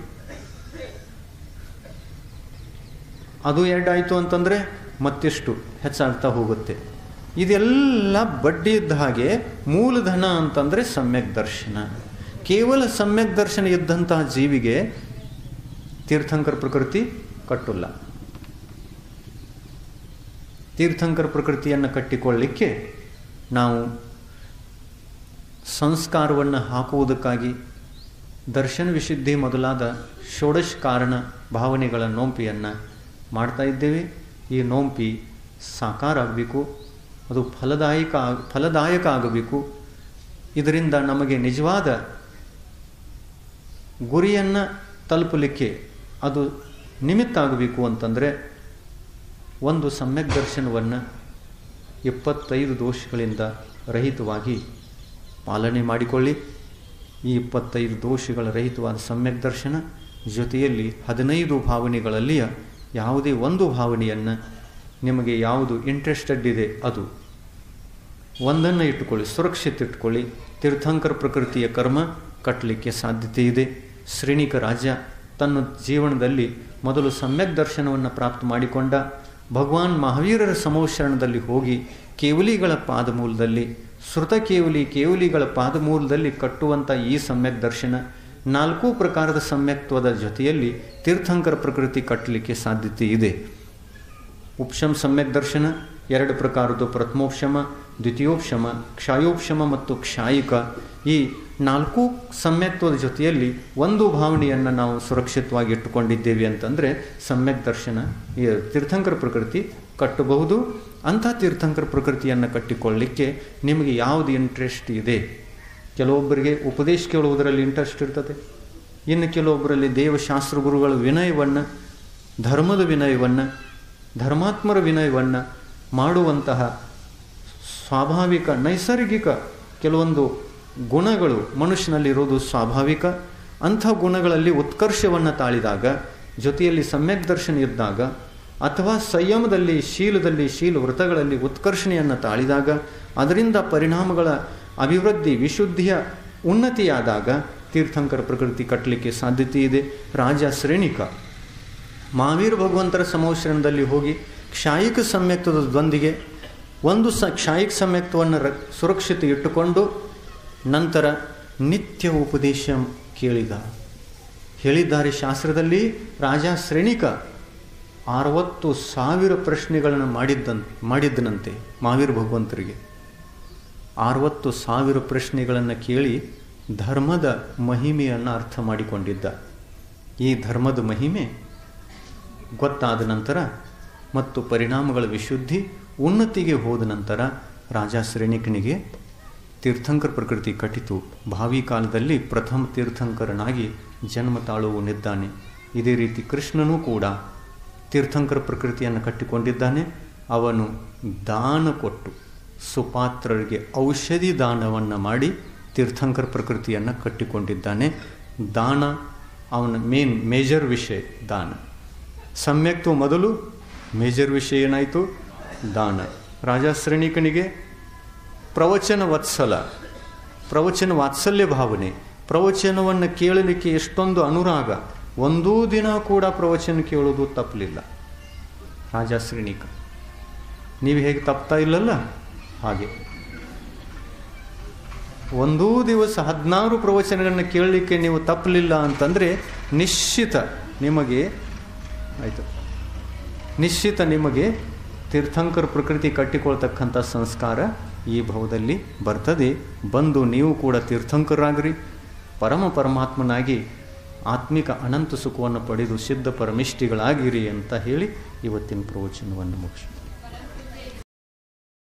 Speaker 1: ಅದು ಆ್ಯಡ್ ಆಯಿತು ಅಂತಂದರೆ ಮತ್ತಿಷ್ಟು ಹೆಚ್ಚಾಗ್ತಾ ಹೋಗುತ್ತೆ. ಇದೆಲ್ಲ ಬಡ್ಡಿ ಇದ್ದ ಹಾಗೆ. ಮೂಲಧನ ಅಂತಂದರೆ ಸಮ್ಯಕ್ ದರ್ಶನ. ಕೇವಲ ಸಮ್ಯಕ್ ದರ್ಶನ ಇದ್ದಂತಹ ಜೀವಿಗೆ ತೀರ್ಥಂಕರ ಪ್ರಕೃತಿ ಕಟ್ಟಲ್ಲ. ತೀರ್ಥಂಕರ ಪ್ರಕೃತಿಯನ್ನು ಕಟ್ಟಿಕೊಳ್ಳಲಿಕ್ಕೆ ನಾವು ಸಂಸ್ಕಾರವನ್ನು ಹಾಕುವುದಕ್ಕಾಗಿ ದರ್ಶನ ವಿಶುದ್ಧಿ ಮೊದಲಾದ ಷೋಡಶ ಕಾರಣ ಭಾವನೆಗಳ ನೋಂಪಿಯನ್ನು ಮಾಡ್ತಾ ಇದ್ದೇವೆ. ಈ ನೋಂಪಿ ಸಾಕಾರ ಆಗಬೇಕು, ಅದು ಫಲದಾಯಕ ಆಗಬೇಕು. ಇದರಿಂದ ನಮಗೆ ನಿಜವಾದ ಗುರಿಯನ್ನು ತಲುಪಲಿಕ್ಕೆ ಅದು ನಿಮಿತ್ತ ಆಗಬೇಕು ಅಂತಂದರೆ ಒಂದು ಸಮ್ಯಕ್ ದರ್ಶನವನ್ನು 25 ದೋಷಗಳಿಂದ ರಹಿತವಾಗಿ ಪಾಲನೆ ಮಾಡಿಕೊಳ್ಳಿ. ಈ 25 ದೋಷಗಳ ರಹಿತವಾದ ಸಮ್ಯಕ್ ದರ್ಶನ ಜೊತೆಯಲ್ಲಿ 15 ಭಾವನೆಗಳಲ್ಲಿಯ ಯಾವುದೇ ಒಂದು ಭಾವನೆಯನ್ನು ನಿಮಗೆ ಯಾವುದು ಇಂಟ್ರೆಸ್ಟೆಡ್ ಇದೆ ಅದು ಒಂದನ್ನು ಇಟ್ಟುಕೊಳ್ಳಿ, ಸುರಕ್ಷಿತ ಇಟ್ಟುಕೊಳ್ಳಿ. ತೀರ್ಥಂಕರ ಪ್ರಕೃತಿಯ ಕರ್ಮ ಕಟ್ಟಲಿಕ್ಕೆ ಸಾಧ್ಯತೆ ಇದೆ. ಶ್ರೇಣಿಕ ರಾಜ ತನ್ನ ಜೀವನದಲ್ಲಿ ಮೊದಲು ಸಮ್ಯಕ್ ದರ್ಶನವನ್ನು ಪ್ರಾಪ್ತ ಮಾಡಿಕೊಂಡ. ಭಗವಾನ್ ಮಹಾವೀರರ ಸಮೋಶರಣದಲ್ಲಿ ಹೋಗಿ ಕೇವಲಿಗಳ ಪಾದಮೂಲದಲ್ಲಿ, ಶ್ರುತ ಕೇವಲಿಗಳ ಪಾದಮೂಲದಲ್ಲಿ ಕಟ್ಟುವಂಥ ಈ ಸಮ್ಯಕ್ ದರ್ಶನ 4 ಪ್ರಕಾರದ ಸಮ್ಯಕ್ತ್ವದ ಜೊತೆಯಲ್ಲಿ ತೀರ್ಥಂಕರ ಪ್ರಕೃತಿ ಕಟ್ಟಲಿಕ್ಕೆ ಸಾಧ್ಯತೆ ಇದೆ. ಉಪಶಮ ಸಮ್ಯಕ್ ದರ್ಶನ 2 ಪ್ರಕಾರದ್ದು, ಪ್ರಥಮೋಪಶಮ, ದ್ವಿತೀಯೋಪಶಮ, ಕ್ಷಾಯೋಪಶಮ ಮತ್ತು ಕ್ಷಾಯಿಕ. ಈ 4 ಸಮ್ಯಕ್ತ್ವದ ಜೊತೆಯಲ್ಲಿ ಒಂದು ಭಾವನೆಯನ್ನು ನಾವು ಸುರಕ್ಷಿತವಾಗಿ ಇಟ್ಟುಕೊಂಡಿದ್ದೇವೆ ಅಂತಂದರೆ ಸಮ್ಯಕ್ ದರ್ಶನ ಈ ತೀರ್ಥಂಕರ ಪ್ರಕೃತಿ ಕಟ್ಟಬಹುದು. ಅಂಥ ತೀರ್ಥಂಕರ ಪ್ರಕೃತಿಯನ್ನು ಕಟ್ಟಿಕೊಳ್ಳಲಿಕ್ಕೆ ನಿಮಗೆ ಯಾವುದು ಇಂಟ್ರೆಸ್ಟ್ ಇದೆ. ಕೆಲವೊಬ್ಬರಿಗೆ ಉಪದೇಶ ಕೇಳುವುದರಲ್ಲಿ ಇಂಟ್ರೆಸ್ಟ್ ಇರ್ತದೆ, ಇನ್ನು ಕೆಲವೊಬ್ಬರಲ್ಲಿ ದೇವಶಾಸ್ತ್ರ ಗುರುಗಳ ವಿನಯವನ್ನು, ಧರ್ಮದ ವಿನಯವನ್ನು, ಧರ್ಮಾತ್ಮರ ವಿನಯವನ್ನು ಮಾಡುವಂತಹ ಸ್ವಾಭಾವಿಕ ನೈಸರ್ಗಿಕ ಕೆಲವೊಂದು ಗುಣಗಳು ಮನುಷ್ಯನಲ್ಲಿರೋದು ಸ್ವಾಭಾವಿಕ. ಅಂಥ ಗುಣಗಳಲ್ಲಿ ಉತ್ಕರ್ಷವನ್ನು ತಾಳಿದಾಗ, ಜೊತೆಯಲ್ಲಿ ಸಮ್ಯಕ್ ದರ್ಶನ ಇದ್ದಾಗ, ಅಥವಾ ಸಂಯಮದಲ್ಲಿ ಶೀಲ ವೃತಗಳಲ್ಲಿ ಉತ್ಕರ್ಷಣೆಯನ್ನು ತಾಳಿದಾಗ, ಅದರಿಂದ ಪರಿಣಾಮಗಳ ಅಭಿವೃದ್ಧಿ ವಿಶುದ್ಧಿಯ ಉನ್ನತಿಯಾದಾಗ ತೀರ್ಥಂಕರ ಪ್ರಕೃತಿ ಕಟ್ಟಲಿಕ್ಕೆ ಸಾಧ್ಯತೆ ಇದೆ. ರಾಜ ಶ್ರೇಣಿಕ ಮಹಾವೀರ ಭಗವಂತರ ಸಮೋಶರಣದಲ್ಲಿ ಹೋಗಿ ಕ್ಷಾಯಿಕ ಸಮ್ಯಕ್ತ್ವದೊಂದಿಗೆ ಒಂದು ಕ್ಷಾಯಿಕ ಸಮ್ಯಕ್ತ್ವವನ್ನು ಸುರಕ್ಷಿತ ಇಟ್ಟುಕೊಂಡು ನಂತರ ನಿತ್ಯ ಉಪದೇಶ ಕೇಳಿದ. ಹೇಳಿದ್ದಾರೆ ಶಾಸ್ತ್ರದಲ್ಲಿ, ರಾಜ ಶ್ರೇಣಿಕ 60,000 ಪ್ರಶ್ನೆಗಳನ್ನು ಮಾಡಿದ್ದನಂತೆ ಮಹಾವೀರ ಭಗವಂತರಿಗೆ. 60,000 ಪ್ರಶ್ನೆಗಳನ್ನು ಕೇಳಿ ಧರ್ಮದ ಮಹಿಮೆಯನ್ನು ಅರ್ಥ ಮಾಡಿಕೊಂಡಿದ್ದ. ಈ ಧರ್ಮದ ಮಹಿಮೆ ಗೊತ್ತಾದ ನಂತರ ಮತ್ತು ಪರಿಣಾಮಗಳ ವಿಶುದ್ಧಿ ಉನ್ನತಿಗೆ ಹೋದ ನಂತರ ರಾಜ ಶ್ರೇಣಿಕನಿಗೆ ತೀರ್ಥಂಕರ ಪ್ರಕೃತಿ ಕಟ್ಟಿತು. ಭಾವಿ ಕಾಲದಲ್ಲಿ ಪ್ರಥಮ ತೀರ್ಥಂಕರನಾಗಿ ಜನ್ಮ ತಾಳುವನಿದ್ದಾನೆ. ಇದೇ ರೀತಿ ಕೃಷ್ಣನೂ ಕೂಡ ತೀರ್ಥಂಕರ ಪ್ರಕೃತಿಯನ್ನು ಕಟ್ಟಿಕೊಂಡಿದ್ದಾನೆ. ಅವನು ದಾನ ಕೊಟ್ಟು ಸುಪಾತ್ರರಿಗೆ ಔಷಧಿ ದಾನವನ್ನು ಮಾಡಿ ತೀರ್ಥಂಕರ ಪ್ರಕೃತಿಯನ್ನು ಕಟ್ಟಿಕೊಂಡಿದ್ದಾನೆ. ದಾನ ಅವನ ಮೇಜರ್ ವಿಷಯ ದಾನ. ಸಮ್ಯಕ್ತ್ವ ಮೊದಲು, ಮೇಜರ್ ವಿಷಯ ಏನಾಯಿತು? ದಾನ. ರಾಜ ಶ್ರೇಣಿಕನಿಗೆ ಪ್ರವಚನ ವಾತ್ಸಲ್ಯ ಭಾವನೆ, ಪ್ರವಚನವನ್ನು ಕೇಳಲಿಕ್ಕೆ ಎಷ್ಟೊಂದು ಅನುರಾಗ. ಒಂದೂ ದಿನ ಕೂಡ ಪ್ರವಚನ ಕೇಳೋದು ತಪ್ಪಲಿಲ್ಲ ರಾಜ ಶ್ರೇಣಿಕ. ನೀವು ಹೇಗೆ ತಪ್ತಾ ಇಲ್ಲಲ್ಲ ಹಾಗೆ ಒಂದೂ ದಿವಸ 16 ಪ್ರವಚನಗಳನ್ನು ಕೇಳಲಿಕ್ಕೆ ನೀವು ತಪ್ಪಲಿಲ್ಲ ಅಂತಂದರೆ ನಿಶ್ಚಿತ ನಿಮಗೆ ತೀರ್ಥಂಕರ ಪ್ರಕೃತಿ ಕಟ್ಟಿಕೊಳ್ತಕ್ಕಂಥ ಸಂಸ್ಕಾರ ಈ ಭವದಲ್ಲಿ ಬರ್ತದೆ. ಬಂದು ನೀವು ಕೂಡ ತೀರ್ಥಂಕರಾಗ್ರಿ, ಪರಮಾತ್ಮನಾಗಿ ಆತ್ಮಿಕ ಅನಂತ ಸುಖವನ್ನು ಪಡೆದು ಸಿದ್ಧ ಪರಮಿಷ್ಠಿಗಳಾಗಿರಿ ಅಂತ ಹೇಳಿ ಇವತ್ತಿನ ಪ್ರವಚನವನ್ನು ಮುಗಿಸಿ